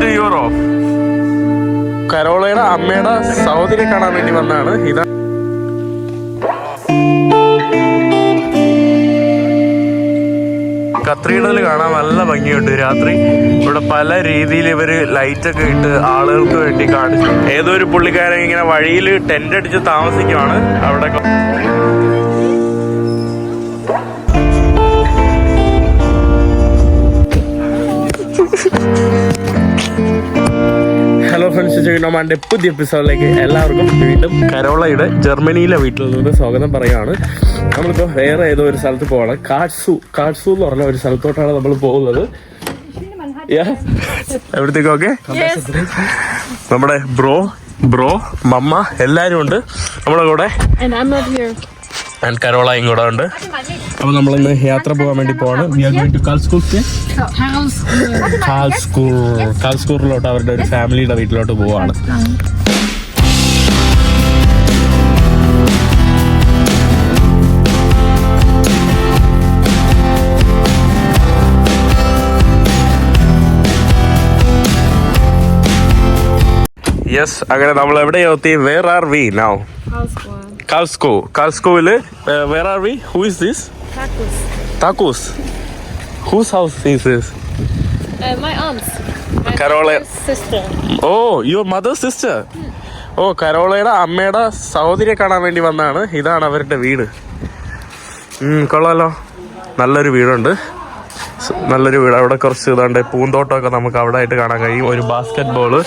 To Europe. കരോളയുടെ അമ്മയുടെ സഹോദരിയെ കാണാൻ വേണ്ടി വന്നതാണ്. ഇതാ കത്തീഡ്രൽ കാണാൻ നല്ല ഭംഗിയുണ്ട് രാത്രി. ഇവിടെ പല രീതിയിൽ ഇവര് ലൈറ്റൊക്കെ ഇട്ട് ആളുകൾക്ക് വേണ്ടി കാണിച്ചു. ഏതോ ഒരു പുള്ളിക്കാരൻ ഇങ്ങനെ വഴിയിൽ ടെന്റ് അടിച്ച് താമസിക്കുവാണ് അവിടെ. ഹലോ ഫ്രണ്ട്സ്, ചെയ്യുന്നമാൻ്റെ പുതിയ എപ്പിസോഡിലേക്ക് എല്ലാവർക്കും വീണ്ടും കരോളയുടെ ജർമ്മനിയിലെ വീട്ടിൽ നിന്ന് സ്വാഗതം പറയുകയാണ്. നമ്മളിപ്പോൾ വേറെ ഏതോ ഒരു സ്ഥലത്ത് പോവാണ്. കാട്സു എന്ന് പറഞ്ഞ ഒരു സ്ഥലത്തോട്ടാണ് നമ്മൾ പോകുന്നത്. എവിടത്തേക്കൊക്കെ നമ്മുടെ ബ്രോ മമ്മ എല്ലാവരും ഉണ്ട് നമ്മുടെ കൂടെ. ആൻഡ് കരോളയും കൂടെ ഉണ്ട്. അപ്പോൾ നമ്മളിന്ന് യാത്ര പോകാൻ വേണ്ടി പോവാണ്. വി ആർ ഗോയിങ് ടു കാൾസ്കൂറിലോട്ട് അവരുടെ ഒരു ഫാമിലിയുടെ വീട്ടിലോട്ട് പോവാണ്. യെസ്, അങ്ങനെ നമ്മൾ എവിടെയോ എത്തി. Where are we now? Karlskoe. Where are we? Who is this? Takus. Whose house is this? My aunt's. Carola. Sister. Oh, your mother's sister. ഓ, കരോളയുടെ അമ്മയുടെ സഹോദരിയെ കാണാൻ വേണ്ടി വന്നതാണ്. ഇതാണ് അവരുടെ വീട്. കൊള്ളാലോ, നല്ലൊരു വീടുണ്ട്. നല്ലൊരു വീട്. അവിടെ കുറച്ച് ഇതാണ്ട് പൂന്തോട്ടമൊക്കെ നമുക്ക് അവിടെ ആയിട്ട് കാണാൻ കഴിയും. ഒരു ബാസ്കറ്റ് ബോള്.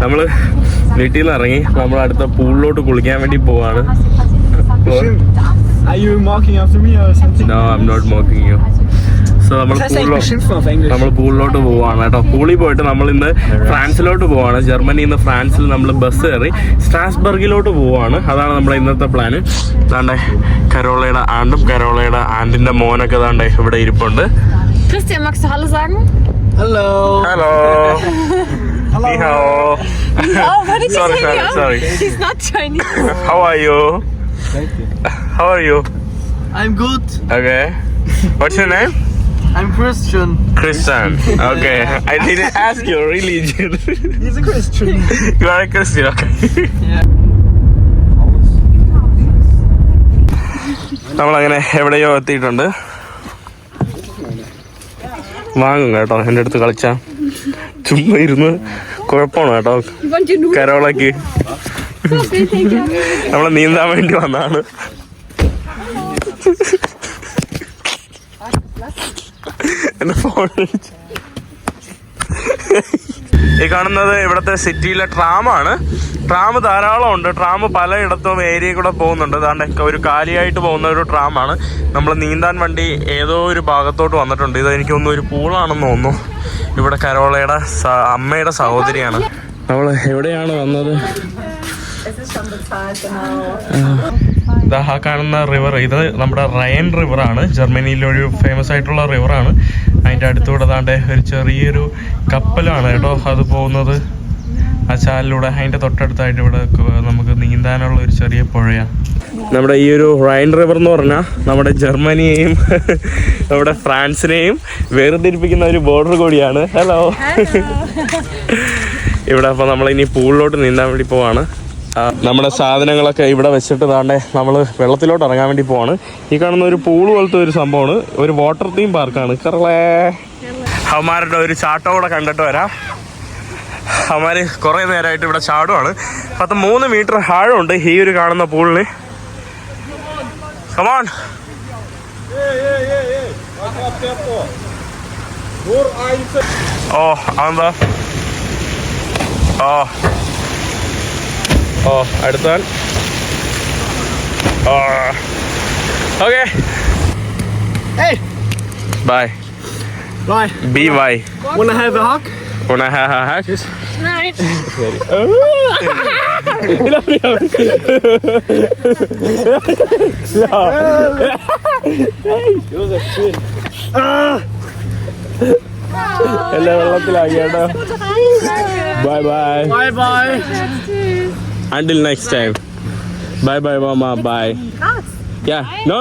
നമ്മള് വീട്ടിൽ നിന്ന് ഇറങ്ങി നമ്മൾ അടുത്ത പൂളിലോട്ട് കുളിക്കാൻ വേണ്ടി പോവാണ്. No, I'm not mocking you. So നമ്മൾ പൂളിലോട്ട് പോവാണ് കേട്ടോ. പൂളിൽ പോയിട്ട് നമ്മൾ ഇന്ന് ഫ്രാൻസിലോട്ട് പോവാണ്. ജർമ്മനിയിൽ നിന്ന് ഫ്രാൻസിൽ നമ്മൾ ബസ് കയറി സ്ട്രാസ്ബർഗിലോട്ട് പോവാണ്. അതാണ് നമ്മുടെ ഇന്നത്തെ പ്ലാന്. അതാണ്ടേ കരോളയുടെ ആന്റിന്റെ മോനൊക്കെ അതാണ്ടേ ഇവിടെ ഇരിപ്പുണ്ട്. Christian, magst du Hallo sagen? Hello. Hello. Ni hao. Oh, what did you say? Sorry. She's not Chinese. How are you? Thank you. How are you? I'm good. Okay. What's your name? I'm Christian. Christian. Okay. I didn't ask your religion. He's a Christian. You are a Christian. Okay. Yeah. നമ്മളങ്ങനെ എവിടെയോ എത്തിയിട്ടുണ്ട്. വാങ്ങും കേട്ടോ, എൻ്റെ അടുത്ത് കളിച്ചാ ചുമ്മാ ഇരുന്ന് കുഴപ്പമാണ് കേട്ടോ. കരോളക്ക് നമ്മൾ നീന്താൻ വേണ്ടി വന്നതാണ്. എന്റെ ഫോൺ ഈ കാണുന്നത് ഇവിടുത്തെ സിറ്റിയിലെ ട്രാമാണ്. ട്രാം ധാരാളം ഉണ്ട്. ട്രാം പലയിടത്തും ഏരിയയിൽ കൂടെ പോകുന്നുണ്ട്. അതാണ്ട് ഒരു കാലിയായിട്ട് പോകുന്ന ഒരു ട്രാമാണ്. നമ്മൾ നീന്താൻ വേണ്ടി ഏതോ ഒരു ഭാഗത്തോട്ട് വന്നിട്ടുണ്ട്. ഇത് എനിക്കൊന്നും ഒരു പൂളാണെന്ന് തോന്നുന്നു. ഇവിടെ കരോളയുടെ അമ്മയുടെ സഹോദരിയാണ്. നമ്മൾ എവിടെയാണ് വന്നത്? ഇതാ ആ കാണുന്ന റിവർ, ഇത് നമ്മുടെ റയൻ റിവറാണ്. ജർമ്മനിയിലെ ഒരു ഫേമസ് ആയിട്ടുള്ള റിവറാണ്. അതിൻ്റെ അടുത്തൂടെ താണ്ടെ ഒരു ചെറിയൊരു കപ്പലാണ് കേട്ടോ അത് പോകുന്നത് ആ ചാലിലൂടെ. അതിൻ്റെ തൊട്ടടുത്തായിട്ട് ഇവിടെ നമുക്ക് നീന്താനുള്ള ഒരു ചെറിയ പുഴയാണ്. നമ്മുടെ ഈ ഒരു റൈൻ റിവർ എന്ന് പറഞ്ഞാൽ നമ്മുടെ ജർമ്മനിയെയും നമ്മുടെ ഫ്രാൻസിനെയും വേർതിരിപ്പിക്കുന്ന ഒരു ബോർഡർ കൂടിയാണ്. ഹലോ. ഇവിടെ അപ്പോൾ നമ്മളിനി പൂളിലോട്ട് നീന്താൻ വേണ്ടി പോവാണ്. നമ്മുടെ സാധനങ്ങളൊക്കെ ഇവിടെ വെച്ചിട്ട് താണ്ടെ നമ്മൾ വെള്ളത്തിലോട്ട് ഇറങ്ങാൻ വേണ്ടി പോവാണ്. ഈ കാണുന്ന ഒരു പൂള് പോലത്തെ ഒരു സംഭവമാണ്. ഒരു വാട്ടർ തീം പാർക്കാണ്. കറളേ അവന്മാരുടെ ഒരു ചാട്ടം കൂടെ കണ്ടിട്ട് വരാം. അവന്മാര് കുറേ നേരമായിട്ട് ഇവിടെ ചാടുവാണ്. 3 മീറ്റർ ആഴമുണ്ട് ഈ ഒരു കാണുന്ന പൂളിന്. കമോൺ. ഓ അതെന്താ? ഓ അടുത്താൽ. Okay. Hey. Bye. Bye. BY. Wanna have a hug? Wanna have a hug? Nein. എല്ലാ വെള്ളത്തിലാക്കി കേട്ടോ. Bye bye. Bye bye. Until next time. Bye bye mama. Bye. Yeah. No.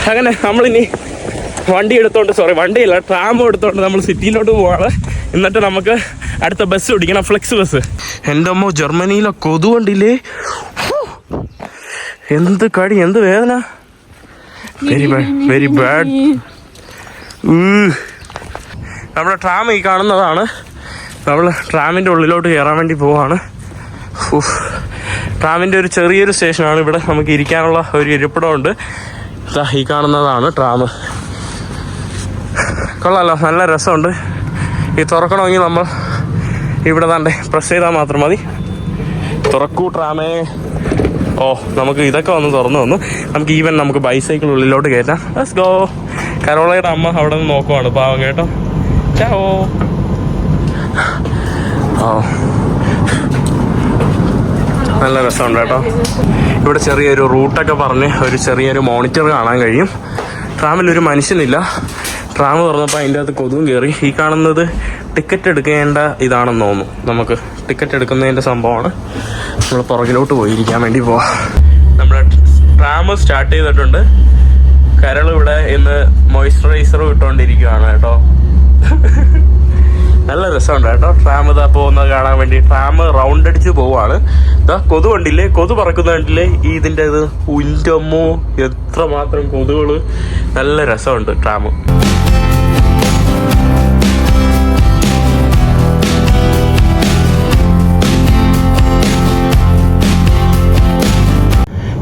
അങ്ങനെ നമ്മളിനി വണ്ടിയല്ല ട്രാം എടുത്തോണ്ട് നമ്മൾ സിറ്റിയിലോട്ട് പോവാണ്. എന്നിട്ട് നമുക്ക് അടുത്ത ബസ് പിടിക്കണം, ഫ്ലെക്സ് ബസ്. എൻ്റെ അമ്മ, ജർമ്മനിയിലെ കൊതുകൊണ്ടില്ലേ, എന്ത് കടി, എന്ത് വേദന, വെരി ബാഡ്. നമ്മുടെ ട്രാം ഈ കാണുന്നതാണ്. നമ്മൾ ട്രാമിൻ്റെ ഉള്ളിലോട്ട് കയറാൻ വേണ്ടി പോവാണ്. ട്രാമിൻ്റെ ഒരു ചെറിയൊരു സ്റ്റേഷനാണ്. ഇവിടെ നമുക്ക് ഇരിക്കാനുള്ള ഒരു ഇരിപ്പിടമുണ്ട്. ഈ കാണുന്നതാണ് ട്രാം. കൊള്ളാമല്ലോ, നല്ല രസമുണ്ട്. ഈ തുറക്കണമെങ്കിൽ നമ്മൾ ഇവിടെ തന്നെ പ്രസ് ചെയ്താൽ മാത്രം മതി. തുറക്കൂ ട്രാമേ. ഓ, നമുക്ക് ഇതൊക്കെ വന്ന് തുറന്നു വന്നു. നമുക്ക് ബൈസൈക്കിൾ ഉള്ളിലോട്ട് കയറ്റാം. Let's go. കരോളയുടെ അമ്മ അവിടെ നിന്ന് നോക്കുവാണ്, പാവം കേട്ടോ. ചാവോ. ഓ, നല്ല രസമുണ്ട് കേട്ടോ. ഇവിടെ ചെറിയൊരു റൂട്ടൊക്കെ പറഞ്ഞ് ഒരു ചെറിയൊരു മോണിറ്റർ കാണാൻ കഴിയും. ട്രാമിലൊരു മനുഷ്യനില്ല. ട്രാം തുറന്നപ്പോൾ അതിൻ്റെ അകത്ത് കൊതുകും കയറി. ഈ കാണുന്നത് ടിക്കറ്റ് എടുക്കേണ്ട ഇതാണെന്ന് തോന്നുന്നു. നമുക്ക് ടിക്കറ്റ് എടുക്കുന്നതിൻ്റെ സംഭവമാണ്. നമ്മൾ പുറകിലോട്ട് പോയിരിക്കാൻ വേണ്ടി പോവാം. നമ്മുടെ ട്രാം സ്റ്റാർട്ട് ചെയ്തിട്ടുണ്ട്. കരൾ ഇവിടെ ഇന്ന് മോയ്സ്ചറൈസറും ഇട്ടുകൊണ്ടിരിക്കുകയാണ് കേട്ടോ. നല്ല രസമുണ്ട് കേട്ടോ. ട്രാം ഇതാ പോകുന്നത് കാണാൻ വേണ്ടി. ട്രാം റൗണ്ട് അടിച്ച് പോവാണ്. ഇതാ കൊതു കണ്ടില്ലേ, കൊതു പറക്കുന്ന കണ്ടില്ലേ. ഇതിൻ്റെ ഇത് ഉൻ്റമ്മോ, എത്രമാത്രം കൊതുകള്. നല്ല രസമുണ്ട് ട്രാം.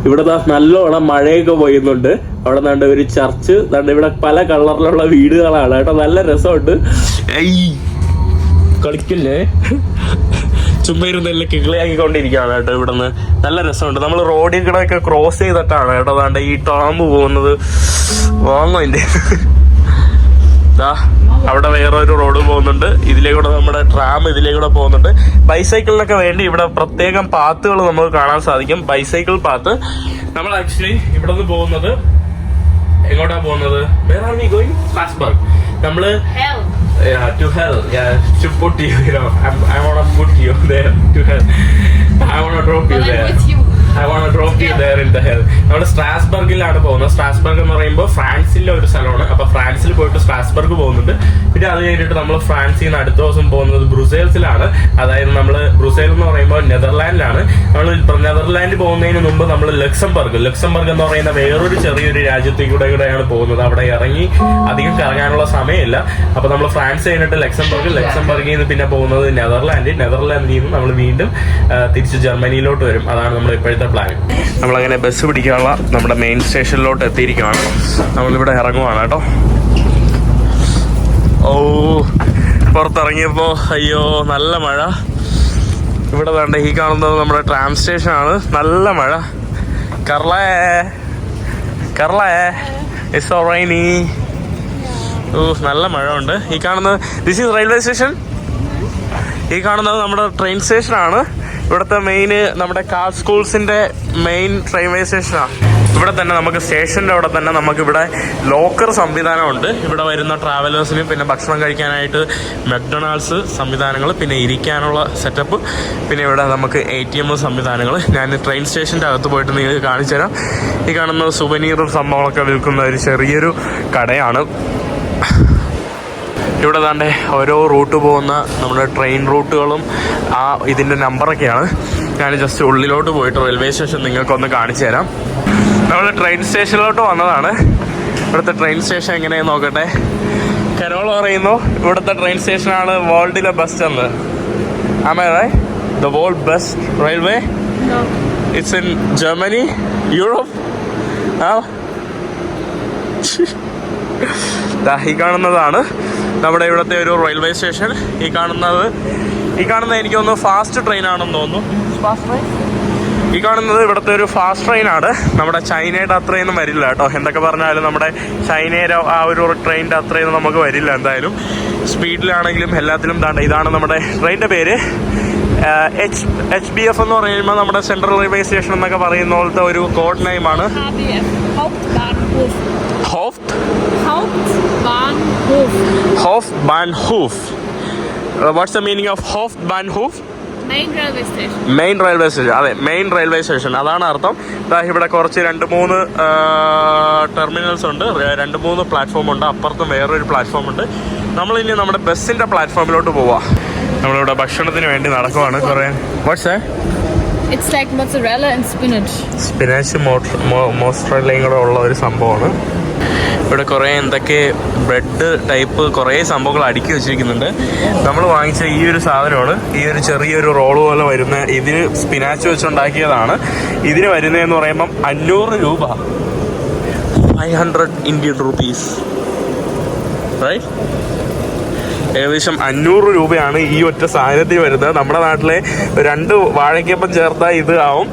ഇവിടെ നല്ലോണം മഴയൊക്കെ പെയ്യുന്നുണ്ട്. അവിടെ നിന്നുണ്ട് ഒരു ചർച്ച്. ഇവിടെ പല കളറിലുള്ള വീടുകളാണ് കേട്ടോ. നല്ല രസമുണ്ട്. കളിക്കില്ലേ, ചുമ്മാ ഇരുന്നെല്ലാം കിളിയാക്കിക്കൊണ്ടിരിക്കുകയാണ് കേട്ടോ. ഇവിടുന്ന് നല്ല രസമുണ്ട്. നമ്മൾ റോഡിൽ കൂടെ ഒക്കെ ക്രോസ് ചെയ്തിട്ടാണ് കേട്ടോ അതാണ്ട് ഈ ട്രാം പോകുന്നത്. വാങ്ങോ എൻ്റെ അവിടെ വേറൊരു റോഡ് പോകുന്നുണ്ട്. ഇതിലേക്കൂടെ നമ്മുടെ ട്രാം ഇതിലേക്കൂടെ പോകുന്നുണ്ട്. ബൈസൈക്കിളിനൊക്കെ വേണ്ടി ഇവിടെ പ്രത്യേകം പാത്തുകൾ നമുക്ക് കാണാൻ സാധിക്കും. Bicycle path. നമ്മൾ ആക്ച്വലി ഇവിടെ നിന്ന് പോകുന്നത് എങ്ങോട്ടാ പോകുന്നത്? Where are we going? Strasbourg. നമ്മള് to hell. Yeah, to put you, I wanna put you there to hell. I wanna drop you there. I wanna drop you there in the hell. നമ്മൾ സ്ട്രാസ്ബർഗിലാണ് പോകുന്നത്. Strasbourg എന്ന് പറയുമ്പോൾ ഫ്രാൻസിലെ ഒരു സ്ഥലമാണ്. അപ്പൊ ഫ്രാൻസിൽ പോയിട്ട് സ്ട്രാസ്ബർഗ് പോകുന്നുണ്ട്. പിന്നെ അത് കഴിഞ്ഞിട്ട് നമ്മൾ ഫ്രാൻസിൽ നിന്ന് അടുത്ത ദിവസം പോകുന്നത് ബ്രുസേൽസിലാണ്. അതായത് നമ്മൾ ബ്രുസേൽ എന്ന് പറയുമ്പോൾ നെതർലാൻഡിലാണ്. നമ്മൾ നെതർലാൻഡ് പോകുന്നതിന് മുമ്പ് നമ്മൾ ലക്സംബർഗ് എന്ന് പറയുന്ന വേറൊരു ചെറിയൊരു രാജ്യത്തേക്കൂടെയാണ് പോകുന്നത്. അവിടെ ഇറങ്ങി അധികം കറങ്ങാനുള്ള സമയമില്ല. അപ്പൊ നമ്മൾ ഫ്രാൻസ് കഴിഞ്ഞിട്ട് ലക്സംബർഗിൽ നിന്ന് പിന്നെ പോകുന്നത് നെതർലാൻഡിൽ നിന്ന് നമ്മൾ വീണ്ടും തിരിച്ച് ജർമ്മനിയിലോട്ട് വരും. അതാണ് നമ്മൾ ഇപ്പോഴത്തെ പ്ലാൻ. നമ്മളങ്ങനെ ബസ് പിടിക്കാനുള്ള നമ്മുടെ മെയിൻ സ്റ്റേഷനിലോട്ട് എത്തിയിരിക്കുകയാണ്. നമ്മളിവിടെ ഇറങ്ങുവാണ് കേട്ടോ. ഓ, പുറത്തിറങ്ങിയപ്പോ അയ്യോ നല്ല മഴ. ഇവിടെ വേണ്ട ഈ കാണുന്നത് നമ്മുടെ ട്രാം സ്റ്റേഷനാണ്. നല്ല മഴ. കർളേ ഇറ്റ്സ് സോ റെയിനി. ഓ, നല്ല മഴ ഉണ്ട്. ഈ കാണുന്നത് ദിസ് ഈസ് റെയിൽവേ സ്റ്റേഷൻ. ഈ കാണുന്നത് നമ്മുടെ ട്രെയിൻ സ്റ്റേഷനാണ്. ഇവിടുത്തെ മെയിൻ നമ്മുടെ കാർ സ്കൂൾസിന്റെ മെയിൻ റെയിൽവേ സ്റ്റേഷനാണ്. ഇവിടെ തന്നെ നമുക്ക് സ്റ്റേഷൻ്റെ അവിടെ തന്നെ നമുക്കിവിടെ ലോക്കർ സംവിധാനമുണ്ട്. ഇവിടെ വരുന്ന ട്രാവലേഴ്സിന് പിന്നെ ഭക്ഷണം കഴിക്കാനായിട്ട് മക്ഡൊണാൾഡ്സ് സംവിധാനങ്ങൾ, പിന്നെ ഇരിക്കാനുള്ള സെറ്റപ്പ്, പിന്നെ ഇവിടെ നമുക്ക് ATM സംവിധാനങ്ങൾ. ഞാൻ ട്രെയിൻ സ്റ്റേഷൻ്റെ അകത്ത് പോയിട്ട് നിങ്ങൾക്ക് കാണിച്ചു തരാം. ഈ കാണുന്ന സുവനീറും സംഭവങ്ങളൊക്കെ വിൽക്കുന്ന ഒരു ചെറിയൊരു കടയാണ്. ഇവിടെ താണ്ടെ ഓരോ റൂട്ട് പോകുന്ന നമ്മുടെ ട്രെയിൻ റൂട്ടുകളും ഇതിൻ്റെ നമ്പറൊക്കെയാണ്. ഞാൻ ജസ്റ്റ് ഉള്ളിലോട്ട് പോയിട്ട് റെയിൽവേ സ്റ്റേഷൻ നിങ്ങൾക്കൊന്ന് കാണിച്ചു തരാം. നമ്മൾ ട്രെയിൻ സ്റ്റേഷനിലോട്ട് വന്നതാണ്. ഇവിടുത്തെ ട്രെയിൻ സ്റ്റേഷൻ എങ്ങനെയാണെന്ന് നോക്കട്ടെ. കരോൾ പറയുന്നു ഇവിടുത്തെ ട്രെയിൻ സ്റ്റേഷനാണ് വേൾഡിലെ ബെസ്റ്റ് എന്ന്. Am I right? The world best railway? No. It's in Germany, Europe? ഈ കാണുന്നതാണ് നമ്മുടെ ഇവിടുത്തെ ഒരു റെയിൽവേ സ്റ്റേഷൻ. ഈ കാണുന്നത് എനിക്ക് തോന്നുന്നു ഫാസ്റ്റ് ട്രെയിൻ ആണെന്ന് തോന്നുന്നു. ഈ കാണുന്നത് ഇവിടുത്തെ ഒരു ഫാസ്റ്റ് ട്രെയിനാണ്. നമ്മുടെ ചൈനയുടെ അത്രയൊന്നും വരില്ല കേട്ടോ. എന്തൊക്കെ പറഞ്ഞാലും നമ്മുടെ ചൈനയുടെ ആ ഒരു ട്രെയിനിൻ്റെ അത്രയൊന്നും നമുക്ക് വരില്ല. എന്തായാലും സ്പീഡിലാണെങ്കിലും എല്ലാത്തിലും ഇതാണ് നമ്മുടെ ട്രെയിനിൻ്റെ പേര്. HBF എന്ന് പറയുമ്പോൾ നമ്മുടെ സെൻട്രൽ റെയിൽവേ സ്റ്റേഷൻ എന്നൊക്കെ പറയുന്ന പോലത്തെ ഒരു കോഡ് നെയിമാണ്. Hauptbahnhof. What's the meaning of Hauptbahnhof? Main railway station. Main railway station. അതെ, മെയിൻ റെയിൽവേ സ്റ്റേഷൻ, അതാണ് അർത്ഥം. ഇവിടെ കുറച്ച് 2-3 ടെർമിനൽസ് ഉണ്ട്, 2-3 പ്ലാറ്റ്ഫോം ഉണ്ട്. അപ്പുറത്തും വേറൊരു പ്ലാറ്റ്ഫോം ഉണ്ട്. നമ്മളിനി നമ്മുടെ ബസ്സിൻ്റെ പ്ലാറ്റ്ഫോമിലോട്ട് പോവാം. നമ്മളിവിടെ ഭക്ഷണത്തിന് വേണ്ടി നടക്കുവാണ്. കുറേ what's It's like mozzarella and spinach. Spinach മോസ്ട്രല്ലയും കൂടെ ഉള്ള ഒരു സംഭവമാണ്. ഇവിടെ കുറേ എന്തൊക്കെ ബ്രെഡ് ടൈപ്പ് കുറേ സംഭവങ്ങൾ അടുക്കി വെച്ചിരിക്കുന്നുണ്ട്. നമ്മൾ വാങ്ങിച്ച ഈ ഒരു സാധനമാണ്, ഈ ഒരു ചെറിയൊരു റോള് പോലെ വരുന്ന. ഇതിന് സ്പിനാച്ച് വെച്ചുണ്ടാക്കിയതാണ്. ഇതിന് വരുന്നതെന്ന് പറയുമ്പം 500 രൂപ, 500 ഇന്ത്യൻ റുപ്പീസ്, റൈറ്റ്? ഏകദേശം 500 രൂപയാണ് ഈ ഒറ്റ സാധനത്തിന് വരുന്നത്. നമ്മുടെ നാട്ടിലെ 2 വാഴയ്ക്കപ്പം ചേർത്താൽ ഇത് ആവും.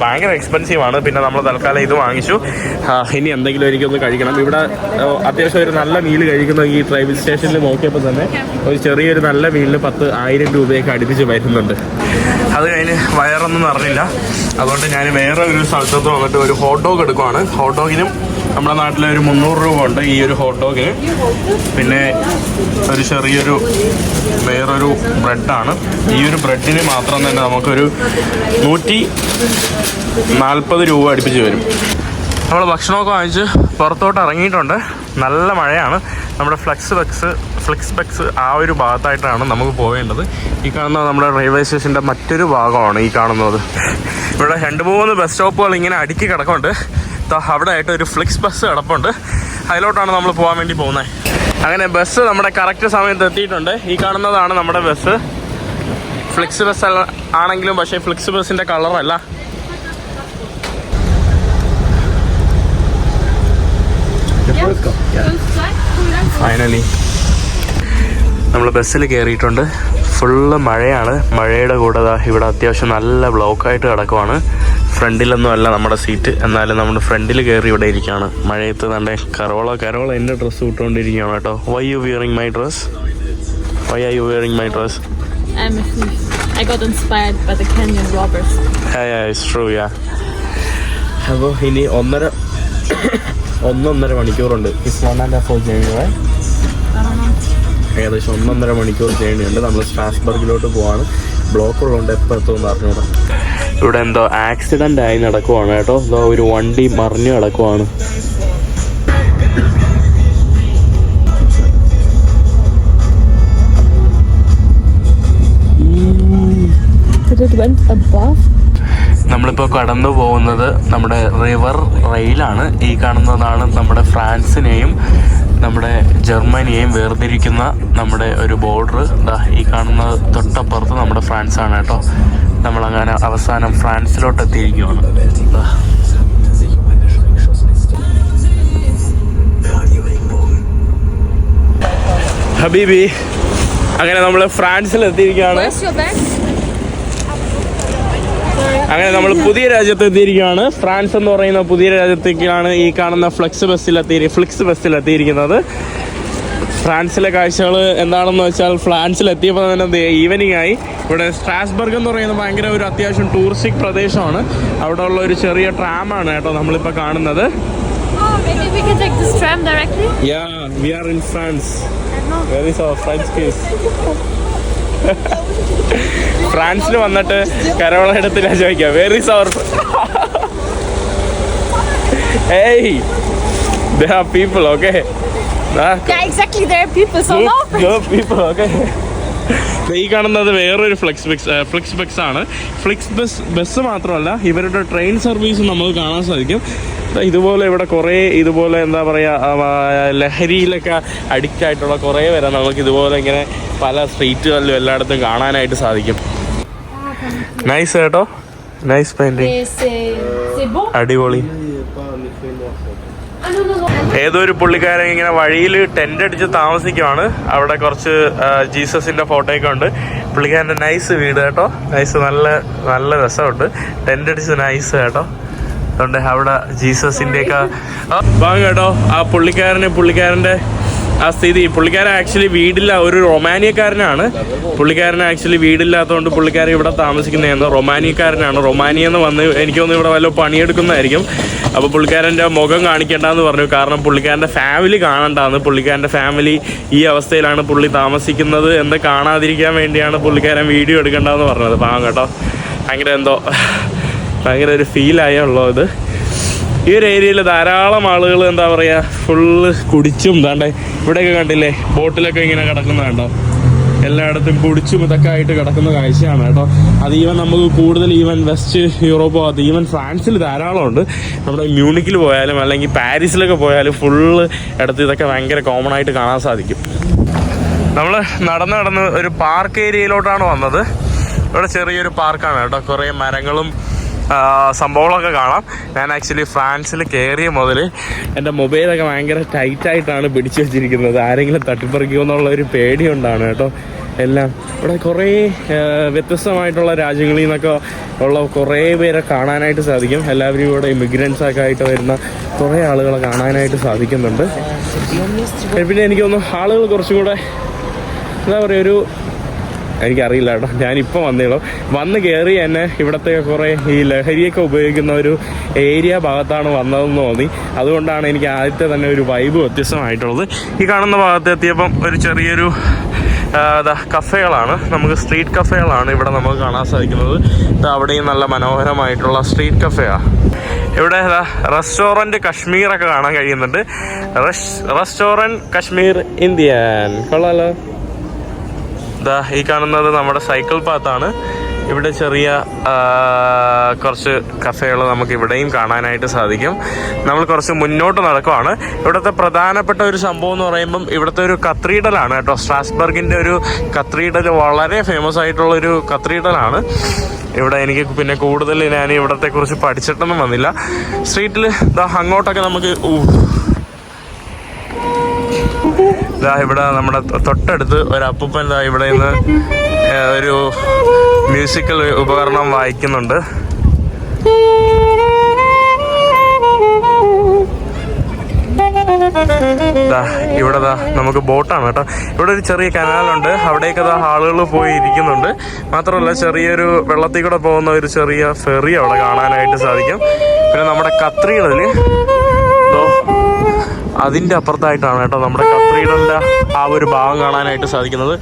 ഭയങ്കര എക്സ്പെൻസീവ് ആണ്. പിന്നെ നമ്മൾ തൽക്കാലം ഇത് വാങ്ങിച്ചു. ഇനി എന്തെങ്കിലും എനിക്കൊന്ന് കഴിക്കണം. ഇവിടെ അത്യാവശ്യം ഒരു നല്ല മീൽ കഴിക്കുന്ന ഈ റെയിൽവേ സ്റ്റേഷനിൽ നോക്കിയപ്പോൾ തന്നെ ഒരു ചെറിയൊരു നല്ല മീലിന് 10,000 രൂപയൊക്കെ അടുപ്പിച്ച് വരുന്നുണ്ട്. അത് കഴിഞ്ഞ് വയറൊന്നും നിറഞ്ഞില്ല. അതുകൊണ്ട് ഞാൻ വേറെ ഒരു സ്ഥലത്തോട്ട് വന്നിട്ട് ഒരു ഹോട്ട് ഡോഗ് എടുക്കുവാണ്. ഹോട്ട് ഡോഗിനും നമ്മുടെ നാട്ടിലെ ഒരു 300 രൂപ ഉണ്ട് ഈ ഒരു ഹോട്ട് ഡോഗിന്. പിന്നെ ഒരു ചെറിയൊരു വേറൊരു ബ്രെഡാണ്. ഈ ഒരു ബ്രെഡിന് മാത്രം തന്നെ നമുക്കൊരു 140 രൂപ അടുപ്പിച്ച് വരും. നമ്മൾ ഭക്ഷണമൊക്കെ വാങ്ങിച്ച് പുറത്തോട്ട് ഇറങ്ങിയിട്ടുണ്ട്. നല്ല മഴയാണ്. നമ്മുടെ ഫ്ലെക്സ് ബക്സ് ആ ഒരു ഭാഗത്തായിട്ടാണ് നമുക്ക് പോവേണ്ടത്. ഈ കാണുന്നത് നമ്മുടെ റെയിൽവേ സ്റ്റേഷൻ്റെ മറ്റൊരു ഭാഗമാണ് ഈ കാണുന്നത്. ഇവിടെ 2-3 ബസ് സ്റ്റോപ്പുകൾ ഇങ്ങനെ അടുക്കി കിടക്കുന്നുണ്ട്. അവിടെ ആയിട്ട് ഒരു ഫ്ലിക്സ് ബസ് കിടപ്പുണ്ട്. അതിലോട്ടാണ് നമ്മൾ പോകാൻ വേണ്ടി പോകുന്നത്. അങ്ങനെ ബസ് നമ്മുടെ കറക്റ്റ് സമയത്ത് എത്തിയിട്ടുണ്ട്. ഈ കാണുന്നതാണ് നമ്മുടെ ബസ്. ഫ്ലിക്സ് ബസ് ആണെങ്കിലും പക്ഷേ ഫ്ലിക്സ് ബസ്സിൻ്റെ കളറല്ല. ഫൈനലി നമ്മൾ ബസ്സിൽ കയറിയിട്ടുണ്ട്. ഫുള്ള് മഴയാണ്. മഴയുടെ കൂടെ ഇവിടെ അത്യാവശ്യം നല്ല ബ്ലോക്കായിട്ട് കിടക്കുവാണ്. ഫ്രണ്ടിലൊന്നും അല്ല നമ്മുടെ സീറ്റ്, എന്നാലും നമ്മൾ ഫ്രണ്ടിൽ കയറി ഇവിടെ ഇരിക്കുകയാണ്. മഴയത്ത് തന്നെ കരോള എൻ്റെ ഡ്രസ്സ് ഇട്ടുകൊണ്ടിരിക്കുകയാണ് കേട്ടോ. Why you wearing my dress? Why are you wearing my dress? I'm a thief. I got inspired by the Kenyan robbers. Yeah, it's true, yeah. അപ്പോൾ ഇനി 1.5 മണിക്കൂറുണ്ട്. It's 1.5 hour journey, right? ഏകദേശം 1.5 മണിക്കൂർ ജേണിയുണ്ട്. നമ്മൾ സ്ട്രാസ്ബർഗിലോട്ട് പോവാണ്. ബ്ലോക്ക് ഉള്ളതുകൊണ്ട് എപ്പോൾ എത്തുമെന്ന് അറിഞ്ഞൂടാ. ഇവിടെ എന്തോ ആക്സിഡൻ്റ് ആയി നടക്കുവാണ് കേട്ടോ. എന്തോ ഒരു വണ്ടി മറിഞ്ഞു കിടക്കുവാണ്. നമ്മളിപ്പോൾ കടന്നു പോകുന്നത് നമ്മുടെ റിവർ റെയിലാണ്. ഈ കാണുന്നതാണ് നമ്മുടെ ഫ്രാൻസിനെയും നമ്മുടെ ജർമ്മനിയെയും വേർതിരിക്കുന്ന നമ്മുടെ ഒരു ബോർഡർ. ഈ കാണുന്ന തൊട്ടപ്പുറത്ത് നമ്മുടെ ഫ്രാൻസാണ് കേട്ടോ. നമ്മളങ്ങനെ അവസാനം ഫ്രാൻസിലോട്ട് എത്തിയിരിക്കുകയാണ്. ഹബീബി, അങ്ങനെ നമ്മൾ ഫ്രാൻസിൽ എത്തിയിരിക്കുകയാണ്. അങ്ങനെ നമ്മൾ പുതിയ രാജ്യത്ത് എത്തിയിരിക്കുകയാണ്. ഫ്രാൻസ് എന്ന് പറയുന്ന പുതിയ രാജ്യത്തേക്കാണ് ഈ കാണുന്ന ഫ്ലിക്സ് ബസ്സിൽ എത്തിയിരിക്കുന്നത്. ഫ്രാൻസിലെ കാഴ്ചകൾ എന്താണെന്ന് വെച്ചാൽ, ഫ്രാൻസിലെത്തിയപ്പോൾ തന്നെ ഈവനിങ് ആയി. ഇവിടെ സ്ട്രാസ്ബർഗ് എന്ന് പറയുന്നത് ഭയങ്കര ഒരു അത്യാവശ്യം ടൂറിസ്റ്റിക് പ്രദേശമാണ്. അവിടെ ഉള്ള ഒരു ചെറിയ ട്രാമാണ് കേട്ടോ നമ്മളിപ്പോൾ കാണുന്നത്. Maybe we can take this tram directly? Yeah, we are in France. Where is our French kiss? ഫ്രാൻസിൽ വന്നിട്ട് കരോള എടുത്തില്ല ചോദിക്കാം. Where is our? Hey, there are people, okay? Yeah, exactly. There are people. So good people, okay? ഈ കാണുന്നത് വേറൊരു Flix bus ആണ്. Bus മാത്രമല്ല, ഇവരുടെ ട്രെയിൻ സർവീസ് നമുക്ക് കാണാൻ സാധിക്കും. ഇതുപോലെ ഇവിടെ കുറേ ഇതുപോലെ എന്താ പറയുക, ലഹരിയിലൊക്കെ അഡിക്റ്റ് ആയിട്ടുള്ള കുറേ പേരെ നമുക്ക് ഇതുപോലെ ഇങ്ങനെ പല സ്ട്രീറ്റുകളിലും എല്ലായിടത്തും കാണാനായിട്ട് സാധിക്കും. നൈസ് കേട്ടോ, നൈസ് പെയിന്റിങ്, അടിപൊളി. ഏതൊരു പുള്ളിക്കാരൻ ഇങ്ങനെ വഴിയിൽ ടെൻ്റ് അടിച്ച് താമസിക്കുവാണ്. അവിടെ കുറച്ച് ജീസസിൻ്റെ ഫോട്ടോയൊക്കെ ഉണ്ട്. പുള്ളിക്കാരൻ്റെ നൈസ് വീട് കേട്ടോ, നൈസ്, നല്ല നല്ല രസമുണ്ട്. ടെൻ്റ് അടിച്ച് നൈസ് കേട്ടോ. അതുകൊണ്ട് അവിടെ ജീസസിൻ്റെയൊക്കെ ഭാഗം കേട്ടോ. ആ പുള്ളിക്കാരൻ്റെ ആ സ്ഥിതി. പുള്ളിക്കാരൻ ആക്ച്വലി വീടില്ല, ഒരു റൊമാനിയക്കാരനാണ്. പുള്ളിക്കാരൻ ആക്ച്വലി വീടില്ലാത്തതുകൊണ്ട് പുള്ളിക്കാരൻ ഇവിടെ താമസിക്കുന്നതാണ്. റൊമാനിയക്കാരനാണ്. റൊമാനിയെന്ന് വന്ന് എനിക്കൊന്ന് ഇവിടെ വല്ല പണിയെടുക്കുന്നതായിരിക്കും. അപ്പോൾ പുള്ളിക്കാരൻ്റെ മുഖം കാണിക്കേണ്ടെന്ന് പറഞ്ഞു. കാരണം പുള്ളിക്കാരൻ്റെ ഫാമിലി കാണണ്ടാന്ന്. പുള്ളിക്കാരൻ്റെ ഫാമിലി ഈ അവസ്ഥയിലാണ് പുള്ളി താമസിക്കുന്നത് എന്ന് കാണാതിരിക്കാൻ വേണ്ടിയാണ് പുള്ളിക്കാരൻ വീഡിയോ എടുക്കേണ്ടതെന്ന് പറഞ്ഞത്. പാവം കേട്ടോ, ഭയങ്കര ഒരു ഫീലായുള്ളൂ ഇത്. ഈ ഒരു ഏരിയയിൽ ധാരാളം ആളുകൾ എന്താ പറയുക, ഫുള്ള് കുടിച്ചും താണ്ടെ ഇവിടെയൊക്കെ കണ്ടില്ലേ, ബോട്ടിലൊക്കെ ഇങ്ങനെ കിടക്കുന്ന കണ്ടോ, എല്ലായിടത്തും കുടിച്ചും ഇതൊക്കെ ആയിട്ട് കിടക്കുന്ന കാഴ്ചയാണ് കേട്ടോ. അത് ഈവൻ നമുക്ക് കൂടുതൽ ഈവൻ വെസ്റ്റ് യൂറോപ്പ് ഭാഗത്ത്, ഈവൻ ഫ്രാൻസിൽ ധാരാളം ഉണ്ട്. നമ്മുടെ മ്യൂണിക്കിൽ പോയാലും അല്ലെങ്കിൽ പാരീസിലൊക്കെ പോയാലും ഫുള്ള് ഇടത്ത് ഇതൊക്കെ ഭയങ്കര കോമൺ ആയിട്ട് കാണാൻ സാധിക്കും. നമ്മൾ നടന്ന് ഒരു പാർക്ക് ഏരിയയിലോട്ടാണ് വന്നത്. ഇവിടെ ചെറിയൊരു പാർക്കാണ് കേട്ടോ, കുറേ മരങ്ങളും സംഭവങ്ങളൊക്കെ കാണാം. ഞാൻ ആക്ച്വലി ഫ്രാൻസിൽ കയറിയ മുതൽ എൻ്റെ മൊബൈലൊക്കെ ഭയങ്കര ടൈറ്റായിട്ടാണ് പിടിച്ചു വെച്ചിരിക്കുന്നത്. ആരെങ്കിലും തട്ടിപ്പറിക്കുമോ എന്നുള്ള ഒരു പേടിയുണ്ടാണ് കേട്ടോ. എല്ലാം ഇവിടെ കുറേ വ്യത്യസ്തമായിട്ടുള്ള രാജ്യങ്ങളിൽ നിന്നൊക്കെ ഉള്ള കുറേ പേരെ കാണാനായിട്ട് സാധിക്കും. എല്ലാവരും ഇവിടെ ഇമിഗ്രൻസൊക്കെ ആയിട്ട് വരുന്ന കുറേ ആളുകളെ കാണാനായിട്ട് സാധിക്കുന്നുണ്ട്. പിന്നെ എനിക്ക് തോന്നുന്നു ആളുകൾ കുറച്ചും കൂടെ എന്താ പറയുക, എനിക്കറിയില്ല കേട്ടോ, ഞാനിപ്പോൾ വന്ന് കയറി എന്നെ ഇവിടുത്തെ കുറേ ഈ ലഹരിയൊക്കെ ഉപയോഗിക്കുന്ന ഒരു ഏരിയ ഭാഗത്താണ് വന്നതെന്ന് തോന്നി. അതുകൊണ്ടാണ് എനിക്ക് ആദ്യത്തെ തന്നെ ഒരു വൈബ് വ്യത്യസ്തമായിട്ടുള്ളത്. ഈ കാണുന്ന ഭാഗത്ത് എത്തിയപ്പം ഒരു ചെറിയൊരു കഫേകളാണ്, നമുക്ക് സ്ട്രീറ്റ് കഫേകളാണ് ഇവിടെ നമുക്ക് കാണാൻ സാധിക്കുന്നത്. അവിടെയും നല്ല മനോഹരമായിട്ടുള്ള സ്ട്രീറ്റ് കഫേയാണ്. ഇവിടെ റെസ്റ്റോറൻറ്റ് കശ്മീറൊക്കെ കാണാൻ കഴിയുന്നുണ്ട്. റെസ്റ്റോറൻറ്റ് കശ്മീർ ഇന്ത്യൻ, കൊള്ളാലോ. ഈ കാണുന്നത് നമ്മുടെ സൈക്കിൾ പാത്താണ്. ഇവിടെ ചെറിയ കുറച്ച് കഫേകൾ നമുക്ക് ഇവിടെയും കാണാനായിട്ട് സാധിക്കും. നമ്മൾ കുറച്ച് മുന്നോട്ട് നടക്കുവാണ്. ഇവിടുത്തെ പ്രധാനപ്പെട്ട ഒരു സംഭവം എന്ന് പറയുമ്പം ഇവിടുത്തെ ഒരു കത്തീഡ്രലാണ് കേട്ടോ. സ്ട്രാസ്ബർഗിൻ്റെ ഒരു കത്തീഡ്രൽ വളരെ ഫേമസ് ആയിട്ടുള്ളൊരു കത്തീഡ്രലാണ്. ഇവിടെ എനിക്ക് പിന്നെ കൂടുതൽ ഞാൻ ഇവിടത്തെ കുറിച്ച് പഠിച്ചിട്ടൊന്നും വന്നില്ല. സ്ട്രീറ്റിൽ അങ്ങോട്ടൊക്കെ നമുക്ക് ഇവിടെ നമ്മുടെ തൊട്ടടുത്ത് ഒരു അപ്പൂപ്പൻ ഇവിടെ നിന്ന് ഒരു മ്യൂസിക്കൽ ഉപകരണം വായിക്കുന്നുണ്ട്. ഇവിടെ നമുക്ക് ബോട്ടാണ് കേട്ടോ. ഇവിടെ ഒരു ചെറിയ കനാലുണ്ട്, അവിടേക്ക് ആളുകൾ പോയി ഇരിക്കുന്നുണ്ട്. മാത്രമല്ല ചെറിയൊരു വെള്ളത്തിൽ കൂടെ പോകുന്ന ഒരു ചെറിയ ഫെറി അവിടെ കാണാനായിട്ട് സാധിക്കും. പിന്നെ നമ്മുടെ കത്തീഡ്രലിൽ അതിൻ്റെ അപ്പുറത്തായിട്ടാണ് കേട്ടോ നമ്മുടെ കത്തീഡ്രലിൻ്റെ ആ ഒരു ഭാഗം കാണാനായിട്ട് സാധിക്കുന്നത്.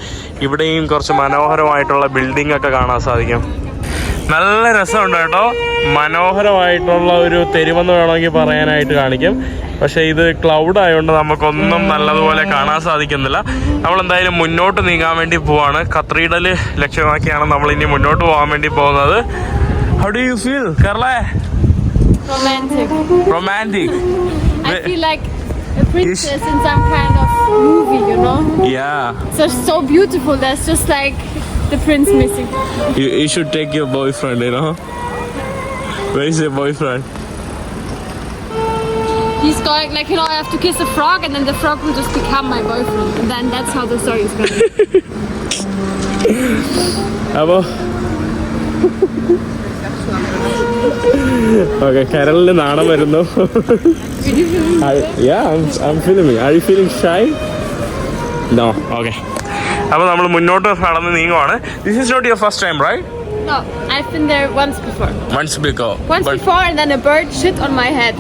ഇവിടെയും കുറച്ച് മനോഹരമായിട്ടുള്ള ബിൽഡിംഗ് ഒക്കെ കാണാൻ സാധിക്കും. നല്ല രസമുണ്ട് കേട്ടോ. മനോഹരമായിട്ടുള്ള ഒരു തെരുവെന്ന് വേണമെങ്കിൽ പറയാനായിട്ട് കാണിക്കും. പക്ഷേ ഇത് ക്ലൗഡ് ആയതുകൊണ്ട് നമുക്കൊന്നും നല്ലതുപോലെ കാണാൻ സാധിക്കുന്നില്ല. നമ്മളെന്തായാലും മുന്നോട്ട് നീങ്ങാൻ വേണ്ടി പോവാണ്. കത്തീഡ്രൽ ലക്ഷ്യമാക്കിയാണ് നമ്മൾ ഇനി മുന്നോട്ട് പോകാൻ വേണ്ടി പോകുന്നത്. How do you feel, Carla? Romantic. I feel like a princess in some kind of movie, you know? Yeah. So beautiful. There's just like the prince missing. You should take your boyfriend, you know? Where is your boyfriend? He's going like, I have to kiss a frog and then the frog will just become my boyfriend. And then that's how the story is going to be. അപ്പോൾ okay, കരളിന് നാണം വരുന്നു. I'm filming. Are you feeling shy? No. Okay. അപ്പോൾ നമ്മൾ മുന്നോട്ട് നടന്ന് നീങ്ങുവാണ്. This is not your first time, right? No, I've been there once before. Once before And then a bird shit on my head.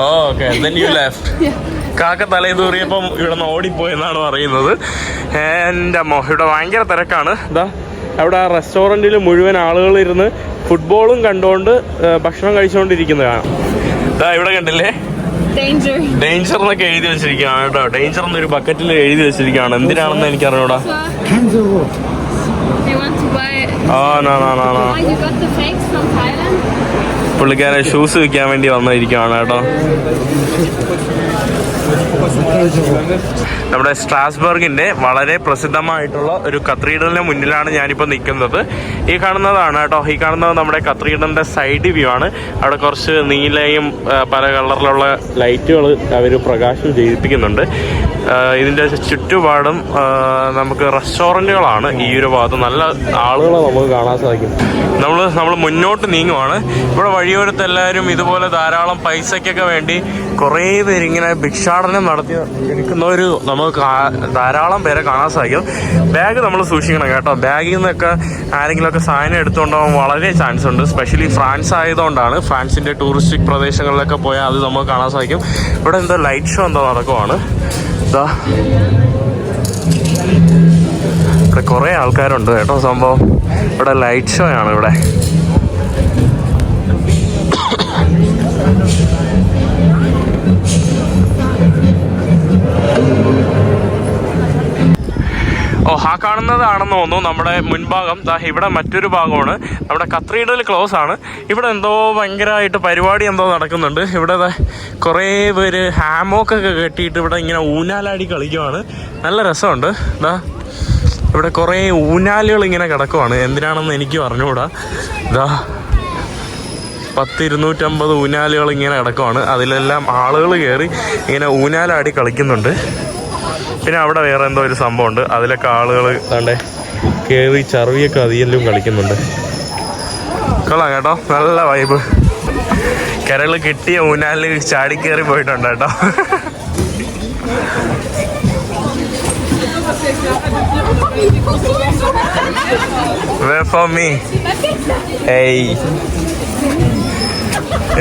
Oh, okay. Then you left. Yeah. കാക്ക തലേതൂറിയപ്പം ഇവിടെ നിന്ന് ഓടിപ്പോയെന്നാണ് പറയുന്നത്. എൻ്റെ അമ്മോ, ഇവിടെ ഭയങ്കര തിരക്കാണ്. അവിടെ ആ റെസ്റ്റോറൻറ്റിൽ മുഴുവൻ ആളുകളിരുന്ന് ഫുട്ബോളും കണ്ടുകൊണ്ട് ഭക്ഷണം കഴിച്ചുകൊണ്ടിരിക്കുന്നതാണ്. ഇവിടെ കണ്ടില്ലേ, ഡേഞ്ചർ എന്നൊക്കെ എഴുതി വെച്ചിരിക്കുകയാണ് കേട്ടോ. ഡേഞ്ചർ എന്നൊരു ബക്കറ്റിൽ എഴുതി വെച്ചിരിക്കുകയാണ്. എന്തിനാണെന്ന് എനിക്കറിഞ്ഞൂടാ. പുള്ളിക്കാരെ ഷൂസ് വിൽക്കാൻ വേണ്ടി വന്നിരിക്കുകയാണ് കേട്ടോ. നമ്മുടെ സ്ട്രാസ്ബർഗിൻ്റെ വളരെ പ്രസിദ്ധമായിട്ടുള്ള ഒരു കത്തീഡ്രലിന് മുന്നിലാണ് ഞാനിപ്പോൾ നിൽക്കുന്നത്. ഈ കാണുന്നതാണ് കേട്ടോ, ഈ കാണുന്നത് നമ്മുടെ കത്തീഡ്രലിൻ്റെ സൈഡ് വ്യൂ ആണ്. അവിടെ കുറച്ച് നീലയും പല കളറിലുള്ള ലൈറ്റുകൾ അവർ പ്രകാശം ചെയ്യിപ്പിക്കുന്നുണ്ട്. ഇതിൻ്റെ ചുറ്റുപാടും നമുക്ക് റെസ്റ്റോറൻറ്റുകളാണ് ഈ ഒരു ഭാഗത്ത്. നല്ല നല്ല ആളുകളെ നമുക്ക് കാണാൻ സാധിക്കും. നമ്മൾ മുന്നോട്ട് നീങ്ങുവാണ്. ഇവിടെ വഴിയോരത്ത് എല്ലാവരും ഇതുപോലെ ധാരാളം പൈസയ്ക്കൊക്കെ വേണ്ടി കുറേ പേരിങ്ങനെ ഭിക്ഷാടനം നടത്തി എടുക്കുന്നവർ നമുക്ക് ധാരാളം പേരെ കാണാൻ സാധിക്കും. ബാഗ് നമ്മൾ സൂക്ഷിക്കണം കേട്ടോ. ബാഗിൽ നിന്നൊക്കെ ആരെങ്കിലുമൊക്കെ സാധനം എടുത്തുകൊണ്ട് പോകാൻ വളരെ ചാൻസ് ഉണ്ട്. സ്പെഷ്യലി ഫ്രാൻസ് ആയതുകൊണ്ടാണ്. ഫ്രാൻസിൻ്റെ ടൂറിസ്റ്റിക് പ്രദേശങ്ങളിലൊക്കെ പോയാൽ അത് നമുക്ക് കാണാൻ സാധിക്കും. ഇവിടെ എന്തോ ലൈറ്റ് ഷോ എന്തോ നടക്കുവാണ്. ഇതാ ഇവിടെ കുറേ ആൾക്കാരുണ്ട് കേട്ടോ. സംഭവം ഇവിടെ ലൈറ്റ് ഷോ ആണ് ഇവിടെ. ആ കാണുന്നതാണെന്ന് തോന്നുന്നു നമ്മുടെ മുൻഭാഗം. ഇവിടെ മറ്റൊരു ഭാഗമാണ്. നമ്മുടെ കത്തീഡ്രൽ ക്ലോസ് ആണ്. ഇവിടെ എന്തോ ഭയങ്കരമായിട്ട് പരിപാടി എന്തോ നടക്കുന്നുണ്ട്. ഇവിടെ കുറേ പേര് ഹാമോക്കൊക്കെ കെട്ടിയിട്ട് ഇവിടെ ഇങ്ങനെ ഊഞ്ഞാലാടി കളിക്കുവാണ്. നല്ല രസമുണ്ട്. ഇവിടെ കുറേ ഊഞ്ഞാലുകൾ ഇങ്ങനെ കിടക്കുവാണ്. എന്തിനാണെന്ന് എനിക്ക് പറഞ്ഞുകൂടാ. 100-250 ഊഞ്ഞാലുകൾ ഇങ്ങനെ കിടക്കുവാണ്. അതിലെല്ലാം ആളുകൾ കയറി ഇങ്ങനെ ഊഞ്ഞാലാടി കളിക്കുന്നുണ്ട്. പിന്നെ അവിടെ വേറെ എന്തോ ഒരു സംഭവമുണ്ട്. അതിലൊക്കെ ആളുകൾ താണ്ടെ കയറി ചർവിയൊക്കെ അതിയെല്ലാം കളിക്കുന്നുണ്ട്. കൊള്ളാം കേട്ടോ. നല്ല വൈബ്. കരൾ കിട്ടിയ ഊഞ്ഞാലിൽ ചാടിക്കേറി പോയിട്ടുണ്ട് കേട്ടോ. Wait for me. Hey.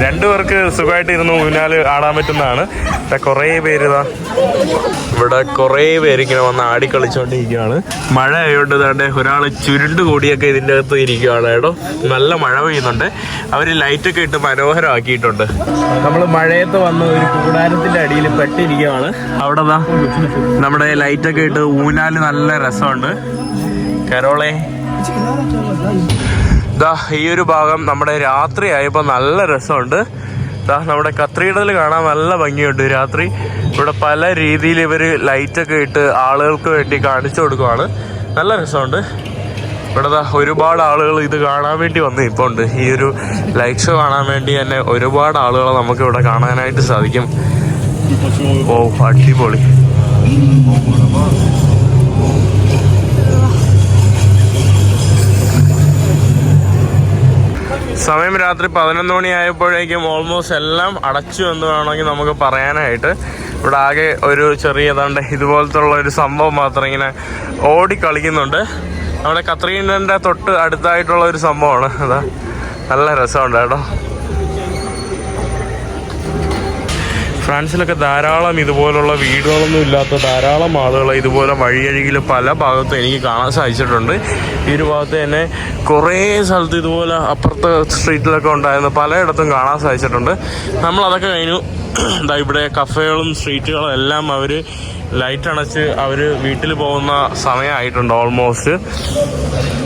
രണ്ടുപേർക്ക് സുഖമായിട്ട് ഇരുന്ന് ഊഞ്ഞാൽ ആടാൻ പറ്റുന്നതാണ്. കുറേ പേര് ഇവിടെ കുറേ പേരിങ്ങനെ വന്ന് ആടി കളിച്ചുകൊണ്ടിരിക്കുകയാണ്. മഴ ആയതുകൊണ്ട് തന്നെ ഒരാൾ ചുരുണ്ട് കൂടിയൊക്കെ ഇതിൻ്റെ അകത്ത് ഇരിക്കുകയാണ് കേട്ടോ. നല്ല മഴ പെയ്യുന്നുണ്ട്. അവർ ലൈറ്റൊക്കെ ഇട്ട് മനോഹരമാക്കിയിട്ടുണ്ട്. നമ്മൾ മഴയത്ത് വന്ന് ഒരു കൂടാരത്തിൻ്റെ അടിയിൽ പെട്ടിരിക്കുകയാണ്. അവിടെ നമ്മുടെ ലൈറ്റൊക്കെ ഇട്ട് ഊഞ്ഞാൽ നല്ല രസമുണ്ട്. കരോളെ ഈ ഒരു ഭാഗം നമ്മുടെ രാത്രി ആയപ്പോൾ നല്ല രസമുണ്ട്. നമ്മുടെ കത്തീഡ്രൽ കാണാൻ നല്ല ഭംഗിയുണ്ട് രാത്രി. ഇവിടെ പല രീതിയിൽ ഇവർ ലൈറ്റൊക്കെ ഇട്ട് ആളുകൾക്ക് വേണ്ടി കാണിച്ചു കൊടുക്കുവാണ്. നല്ല രസമുണ്ട്. ഇവിടെ ഒരുപാട് ആളുകൾ ഇത് കാണാൻ വേണ്ടി വന്ന് ഇപ്പോൾ ഉണ്ട്. ഈ ഒരു ലൈറ്റ് ഷോ കാണാൻ വേണ്ടി തന്നെ ഒരുപാട് ആളുകളെ നമുക്ക് ഇവിടെ കാണാനായിട്ട് സാധിക്കും. ഓ അടിപൊളി. സമയം രാത്രി 11 മണിയായപ്പോഴേക്കും ഓൾമോസ്റ്റ് എല്ലാം അടച്ചു എന്ന് വേണമെങ്കിൽ നമുക്ക് പറയാനായിട്ട്. ഇവിടെ ആകെ ഒരു ചെറിയ ഇതുപോലത്തെ ഉള്ള ഒരു സംഭവം മാത്രം ഇങ്ങനെ ഓടിക്കളിക്കുന്നുണ്ട്. നമ്മുടെ കത്തീഡ്രലിൻ്റെ തൊട്ട് അടുത്തായിട്ടുള്ള ഒരു സംഭവമാണ്. നല്ല രസമുണ്ട് കേട്ടോ. ഫ്രാൻസിലൊക്കെ ധാരാളം ഇതുപോലുള്ള വീടുകളൊന്നും ഇല്ലാത്ത ധാരാളം ആളുകൾ ഇതുപോലെ വഴിയരികിൽ പല ഭാഗത്തും എനിക്ക് കാണാൻ സാധിച്ചിട്ടുണ്ട്. ഈ ഒരു ഭാഗത്ത് തന്നെ കുറേ സ്ഥലത്ത് ഇതുപോലെ അപ്പുറത്തെ സ്ട്രീറ്റിലൊക്കെ ഉണ്ടായിരുന്നു. പലയിടത്തും കാണാൻ സാധിച്ചിട്ടുണ്ട്. നമ്മളതൊക്കെ കഴിഞ്ഞു. ഇവിടെ കഫേകളും സ്ട്രീറ്റുകളും എല്ലാം അവർ ലൈറ്റ് അണച്ച് അവർ വീട്ടിൽ പോകുന്ന സമയമായിട്ടുണ്ട്. ഓൾമോസ്റ്റ്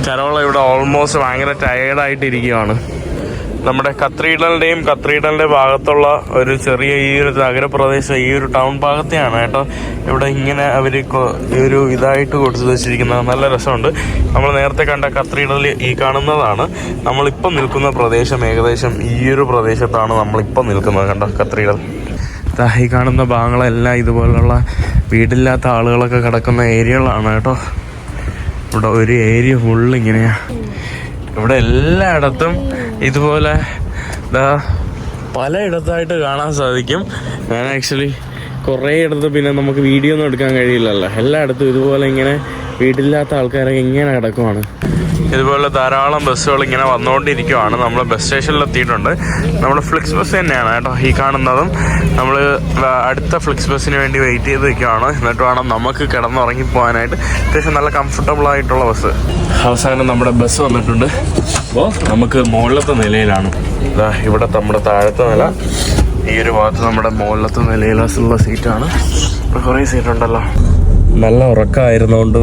കരോള ഇവിടെ ഓൾമോസ്റ്റ് ഭയങ്കര ടയേർഡായിട്ടിരിക്കുകയാണ്. നമ്മുടെ കത്തീഡ്രലിൻ്റെ ഭാഗത്തുള്ള ഒരു ചെറിയ ഈ ഒരു നഗരപ്രദേശം, ഈ ഒരു ടൗൺ ഭാഗത്തെയാണ് കേട്ടോ ഇവിടെ ഇങ്ങനെ അവർ ഒരു ഇതായിട്ട് കൊടുത്തു വെച്ചിരിക്കുന്നത്. നല്ല രസമുണ്ട്. നമ്മൾ നേരത്തെ കണ്ട കത്തീഡ്രൽ ഈ കാണുന്നതാണ്. നമ്മളിപ്പം നിൽക്കുന്ന പ്രദേശം ഏകദേശം ഈ ഒരു പ്രദേശത്താണ് നമ്മളിപ്പം നിൽക്കുന്നത്. കണ്ടോ കത്തീഡ്രൽ. ഈ കാണുന്ന ഭാഗങ്ങളെല്ലാം ഇതുപോലുള്ള വീടില്ലാത്ത ആളുകളൊക്കെ കിടക്കുന്ന ഏരിയകളാണ് കേട്ടോ. ഇവിടെ ഒരു ഏരിയ ഫുള്ള് ഇങ്ങനെയാണ്. ഇവിടെ എല്ലായിടത്തും ഇതുപോലെ പലയിടത്തായിട്ട് കാണാൻ സാധിക്കും. ഞാൻ ആക്ച്വലി കുറേ ഇടത്ത് പിന്നെ നമുക്ക് വീഡിയോ ഒന്നും എടുക്കാൻ കഴിയില്ലല്ലോ. എല്ലായിടത്തും ഇതുപോലെ ഇങ്ങനെ വീട്ടില്ലാത്ത ആൾക്കാരൊക്കെ ഇങ്ങനെ കിടക്കുവാണ്. ഇതുപോലെ ധാരാളം ബസ്സുകൾ ഇങ്ങനെ വന്നുകൊണ്ടിരിക്കുവാണ്. നമ്മൾ ബസ് സ്റ്റേഷനിൽ എത്തിയിട്ടുണ്ട്. നമ്മൾ ഫ്ലിക്സ് ബസ് തന്നെയാണ് കേട്ടോ ഈ കാണുന്നതും. നമ്മൾ അടുത്ത ഫ്ലിക്സ് ബസ്സിന് വേണ്ടി വെയിറ്റ് ചെയ്ത് നിൽക്കുകയാണ്. എന്നിട്ട് വേണം നമുക്ക് കിടന്നുറങ്ങി പോകാനായിട്ട്. അത്യാവശ്യം നല്ല കംഫർട്ടബിൾ ആയിട്ടുള്ള ബസ്. അവസാനം നമ്മുടെ ബസ് വന്നിട്ടുണ്ട്. അപ്പോൾ നമുക്ക് മുകളിലത്തെ നിലയിലാണ്. ഇവിടെ നമ്മുടെ താഴത്തെ നില, ഈ ഒരു ഭാഗത്ത് നമ്മുടെ മുകളിലത്തെ നിലയിലുള്ള സീറ്റാണ്. ഇപ്പോൾ കുറേ സീറ്റുണ്ടല്ലോ. നല്ല ഉറക്കമായിരുന്നുകൊണ്ട്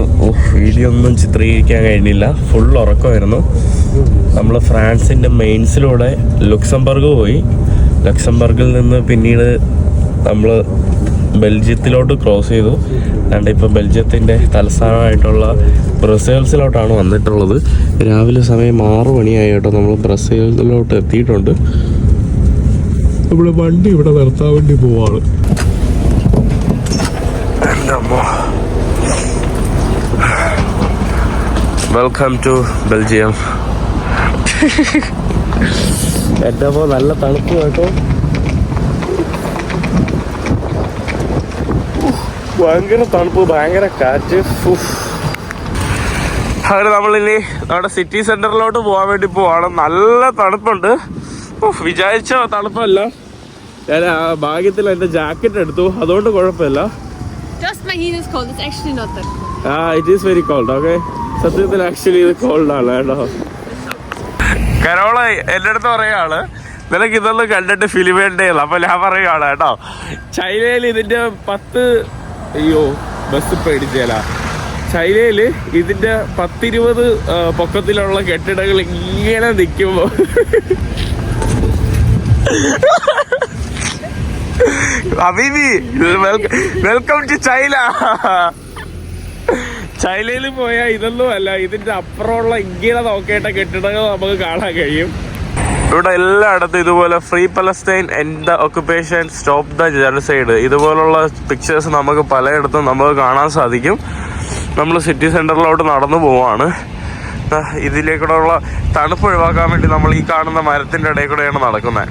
വീഡിയോ ഒന്നും ചിത്രീകരിക്കാൻ കഴിഞ്ഞില്ല. ഫുൾ ഉറക്കമായിരുന്നു. നമ്മൾ ഫ്രാൻസിൻ്റെ മെയിൻസിലൂടെ ലുക്സംബർഗ് പോയി. ലക്സംബർഗിൽ നിന്ന് പിന്നീട് നമ്മൾ ബെൽജിയത്തിലോട്ട് ക്രോസ് ചെയ്തു. അതുകൊണ്ട് ഇപ്പോൾ ബെൽജിയത്തിൻ്റെ തലസ്ഥാനമായിട്ടുള്ള ബ്രസേൽസിലോട്ടാണ് വന്നിട്ടുള്ളത്. രാവിലെ സമയം 6 മണിയായി കേട്ടോ. നമ്മൾ ബ്രസേൽസിലോട്ട് എത്തിയിട്ടുണ്ട്. നമ്മുടെ വണ്ടി ഇവിടെ നിർത്താൻ വേണ്ടി പോവാണ്. എൻ്റെ അമ്മ വെൽക്കം ടു ബെൽജിയം. എൻ്റെ അപ്പോൾ നല്ല തണുപ്പ് കേട്ടോ. ഭയങ്കര തണുപ്പ്, ഭയങ്കര കാറ്റ്. അങ്ങനെ നമ്മളിനി നമ്മുടെ സിറ്റി സെന്ററിലോട്ട് പോകാൻ വേണ്ടി പോവാണ്. നല്ല തണുപ്പുണ്ട്. വിചാരിച്ച തണുപ്പല്ല. ഞാൻ ആ ഭാഗ്യത്തിൽ എൻ്റെ ജാക്കറ്റ് എടുത്തു, അതുകൊണ്ട് കുഴപ്പമില്ല. Just my heat is cold. It's actually not that cold. It is very called. Okay, സത്യത്തിൽ ആക്ച്വലി ഇത് കോൾഡാണ് കേട്ടോ. കരോള എൻ്റെ അടുത്ത് പറയുകയാണ്, നിനക്ക് ഇതൊന്നും കണ്ടിട്ട് ഫിലിം വേണ്ടേല്ല. അപ്പൊ ഞാൻ പറയുകയാണ് കേട്ടോ, ചൈനയിൽ ഇതിന്റെ 10 ബസ് പേടിച്ചേല. ചൈനയിൽ ഇതിന്റെ 10-20 പൊക്കത്തിലുള്ള കെട്ടിടങ്ങൾ ഇങ്ങനെ നിൽക്കുമ്പോ അബീബി വെൽക്കം ടു ചൈന. ചൈനയിൽ പോയാൽ ഇതൊന്നും അല്ല, ഇതിന്റെ അപ്പുറമുള്ള ഇങ്ങനെ നോക്കേണ്ട കെട്ടിടങ്ങൾ നമുക്ക് കാണാൻ കഴിയും. ഇവിടെ എല്ലായിടത്തും ഇതുപോലെ free Palestine end the occupation stop the genocide ഇതുപോലുള്ള പിക്ചേഴ്സ് നമുക്ക് പലയിടത്തും നമുക്ക് കാണാൻ സാധിക്കും. നമ്മൾ സിറ്റി സെന്ററിലോട്ട് നടന്നു പോവാണ്. ഇതിലേക്കൂടെയുള്ള തണുപ്പ് ഒഴിവാക്കാൻ വേണ്ടി നമ്മൾ ഈ കാണുന്ന മരത്തിന്റെ ഇടയിൽ കൂടെയാണ് നടക്കുന്നത്.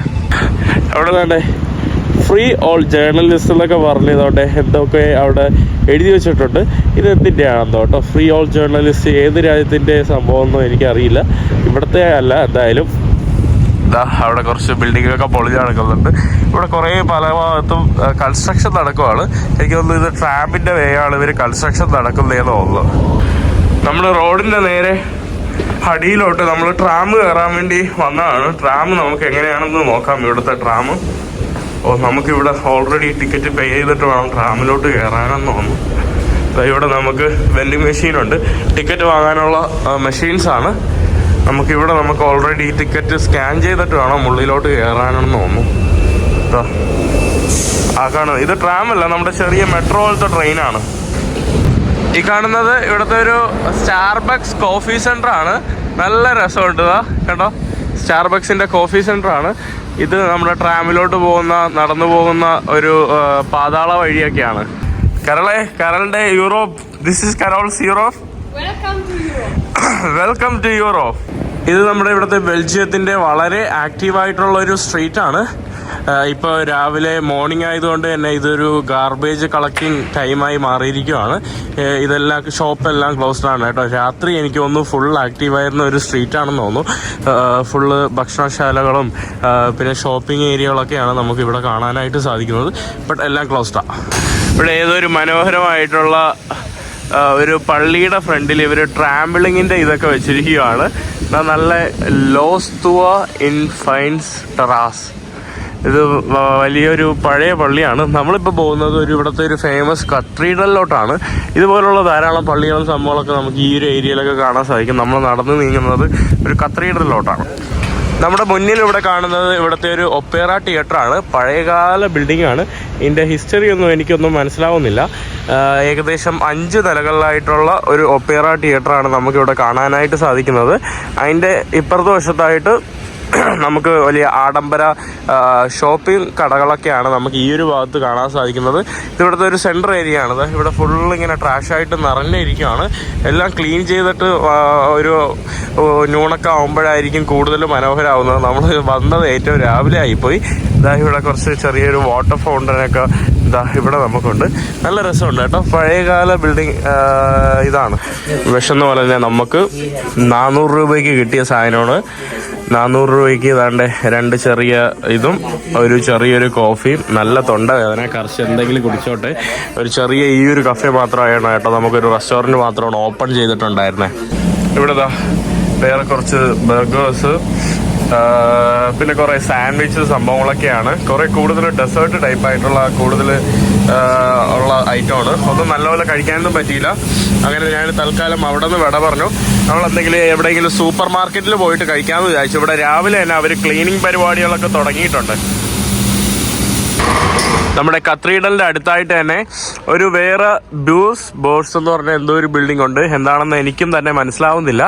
അവിടെ തന്നെ ഫ്രീ ഓൾ ജേർണലിസ്റ്റ് എന്നൊക്കെ പറഞ്ഞതോടെ എന്തൊക്കെ അവിടെ എഴുതി വെച്ചിട്ടുണ്ട്. ഇത് എന്തിൻ്റെയാണെന്നോ കേട്ടോ, ഫ്രീ ഓൾ ജേർണലിസ്റ്റ് ഏത് രാജ്യത്തിൻ്റെ സംഭവമൊന്നും എനിക്കറിയില്ല. ഇവിടുത്തെ അല്ല എന്തായാലും. അവിടെ കുറച്ച് ബിൽഡിങ്ങൊക്കെ പൊളിഞ്ഞ് നടക്കുന്നുണ്ട്. ഇവിടെ കുറേ പല ഭാഗത്തും കൺസ്ട്രക്ഷൻ നടക്കുവാണ്. എനിക്ക് തോന്നുന്നു ഇത് ട്രാമിൻ്റെ വേയാണ് ഇവർ കൺസ്ട്രക്ഷൻ നടക്കുന്നതെന്ന് തോന്നുന്നു. നമ്മൾ റോഡിൻ്റെ നേരെ അടിയിലോട്ട് നമ്മൾ ട്രാം കയറാൻ വേണ്ടി വന്നതാണ്. ട്രാം നമുക്ക് എങ്ങനെയാണെന്ന് നോക്കാം. ഇവിടുത്തെ ട്രാം നമുക്കിവിടെ ഓൾറെഡി ടിക്കറ്റ് പേ ചെയ്തിട്ട് വേണം ട്രാമിലോട്ട് കയറാനെന്ന് തോന്നുന്നു. ഇവിടെ നമുക്ക് വെൻഡിങ് മെഷീനുണ്ട്. ടിക്കറ്റ് വാങ്ങാനുള്ള മെഷീൻസാണ്. നമുക്കിവിടെ നമുക്ക് ഓൾറെഡി ടിക്കറ്റ് സ്കാൻ ചെയ്തിട്ട് വേണം ഉള്ളിലോട്ട് കയറാനെന്ന് തോന്നുന്നു. കാണുന്നത് ഇത് ട്രാമല്ല, നമ്മുടെ ചെറിയ മെട്രോ പോലത്തെ ട്രെയിനാണ്. ഈ കാണുന്നത് ഇവിടുത്തെ ഒരു സ്റ്റാർബക്സ് കോഫി സെൻ്റർ ആണ്. നല്ല രസമുണ്ട് കേട്ടോ. സ്റ്റാർബക്സിൻ്റെ കോഫി സെൻ്റർ ആണ് ഇത്. നമ്മുടെ ട്രാമിലോട്ട് നടന്നു പോകുന്ന ഒരു പാതാള വഴിയൊക്കെയാണ്. കരളിൻ്റെ Europe. This is Carol's Europe. Welcome to Europe. ഇത് നമ്മുടെ ഇവിടുത്തെ ബെൽജിയത്തിൻ്റെ വളരെ ആക്റ്റീവായിട്ടുള്ള ഒരു സ്ട്രീറ്റ് ആണ്. ഇപ്പോൾ രാവിലെ മോർണിംഗ് ആയതുകൊണ്ട് തന്നെ ഇതൊരു ഗാർബേജ് കളക്റ്റിംഗ് ടൈമായി മാറിയിരിക്കുകയാണ്. ഇതെല്ലാം ഷോപ്പെല്ലാം ക്ലോസ്ഡ് ആണ് കേട്ടോ. രാത്രി എനിക്ക് തോന്നുന്നു ഫുൾ ആക്റ്റീവായിരുന്ന ഒരു സ്ട്രീറ്റാണെന്ന് തോന്നുന്നു. ഫുള്ള് ഭക്ഷണശാലകളും പിന്നെ ഷോപ്പിംഗ് ഏരിയകളൊക്കെയാണ് നമുക്ക് ഇവിടെ കാണാനായിട്ട് സാധിക്കുന്നത്. ബട്ട് എല്ലാം ക്ലോസ്ഡാണ്. ഇവിടെ ഏതൊരു മനോഹരമായിട്ടുള്ള ഒരു പള്ളിയുടെ ഫ്രണ്ടിൽ ഇവർ ട്രാമ്പിളിങ്ങിൻ്റെ ഇതൊക്കെ വെച്ചിരിക്കുകയാണ്. നല്ല ലോസ്തുവ ഇൻ ഫൈൻസ് ടെറാസ്. ഇത് വലിയൊരു പഴയ പള്ളിയാണ്. നമ്മളിപ്പോൾ പോകുന്നത് ഇവിടുത്തെ ഒരു ഫേമസ് കത്തീഡ്രലിലോട്ടാണ്. ഇതുപോലുള്ള ധാരാളം പള്ളികളും സംഭവങ്ങളൊക്കെ നമുക്ക് ഈ ഒരു ഏരിയയിലൊക്കെ കാണാൻ സാധിക്കും. നമ്മൾ നടന്നു നീങ്ങുന്നത് ഒരു കത്തീഡ്രലിലോട്ടാണ്. നമ്മുടെ മുന്നിൽ ഇവിടെ കാണുന്നത് ഇവിടുത്തെ ഒരു ഒപ്പേറ തിയേറ്ററാണ്. പഴയകാല ബിൽഡിംഗ് ആണ്. ഇതിൻ്റെ ഹിസ്റ്ററി ഒന്നും എനിക്കൊന്നും മനസ്സിലാവുന്നില്ല. ഏകദേശം 5 നിലകളിലായിട്ടുള്ള ഒരു ഒപ്പേറ തിയേറ്ററാണ് നമുക്കിവിടെ കാണാനായിട്ട് സാധിക്കുന്നത്. അതിൻ്റെ ഇപ്പുറത്തെ വശത്തായിട്ട് നമുക്ക് വലിയ ആഡംബര ഷോപ്പിംഗ് കടകളൊക്കെയാണ് നമുക്ക് ഈ ഒരു ഭാഗത്ത് കാണാൻ സാധിക്കുന്നത്. ഇതിവിടുത്തെ ഒരു സെൻട്രൽ ഏരിയ ആണ്. ഇവിടെ ഫുള്ള് ഇങ്ങനെ ട്രാഷായിട്ട് നിറഞ്ഞിരിക്കുകയാണ്. എല്ലാം ക്ലീൻ ചെയ്തിട്ട് ഒരു ന്യൂണൊക്കെ ആകുമ്പോഴായിരിക്കും കൂടുതൽ മനോഹരമാവുന്നത്. നമ്മൾ വന്നത് ഏറ്റവും രാവിലെ ആയിപ്പോയി. ഇവിടെ കുറച്ച് ചെറിയൊരു വാട്ടർ ഫൗണ്ടനൊക്കെ ഇവിടെ നമുക്കുണ്ട്. നല്ല രസമുണ്ട് കേട്ടോ. പഴയകാല ബിൽഡിംഗ് ഇതാണ്. വിശന്ന പോലെ തന്നെ നമുക്ക് 400 രൂപയ്ക്ക് കിട്ടിയ സാധനമാണ്. 400 രൂപയ്ക്ക് ഇതാണ്ട് 2 ചെറിയ ഇതും ഒരു ചെറിയൊരു കോഫിയും. നല്ല തൊണ്ട വേദന, കുറച്ച് എന്തെങ്കിലും കുടിച്ചോട്ടെ. ഒരു ചെറിയ ഈ ഒരു കഫേ മാത്രമാണ് കേട്ടോ. നമുക്കൊരു റെസ്റ്റോറൻറ്റ് മാത്രമാണ് ഓപ്പൺ ചെയ്തിട്ടുണ്ടായിരുന്നത്. ഇവിടെ വേറെ കുറച്ച് ബർഗേഴ്സ് പിന്നെ കുറേ സാൻഡ്വിച്ച് സംഭവങ്ങളൊക്കെയാണ്. കുറേ കൂടുതൽ ഡെസേർട്ട് ടൈപ്പായിട്ടുള്ള കൂടുതൽ ഉള്ള ഐറ്റമാണ്. ഒന്നും നല്ലപോലെ കഴിക്കാനൊന്നും പറ്റിയില്ല. അങ്ങനെ ഞാൻ തൽക്കാലം അവിടെ നിന്ന് വിട പറഞ്ഞു. നമ്മൾ എന്തെങ്കിലും എവിടെയെങ്കിലും സൂപ്പർ മാർക്കറ്റിൽ പോയിട്ട് കഴിക്കാമെന്ന് വിചാരിച്ചു. ഇവിടെ രാവിലെ തന്നെ അവർ ക്ലീനിങ് പരിപാടികളൊക്കെ തുടങ്ങിയിട്ടുണ്ട്. നമ്മുടെ കത്തീഡ്രലിൻ്റെ അടുത്തായിട്ട് തന്നെ ഒരു വേറെ ബോർഡ്സ് എന്ന് പറഞ്ഞ എന്തോ ഒരു ബിൽഡിംഗ് ഉണ്ട്. എന്താണെന്ന് എനിക്കും തന്നെ മനസ്സിലാവുന്നില്ല.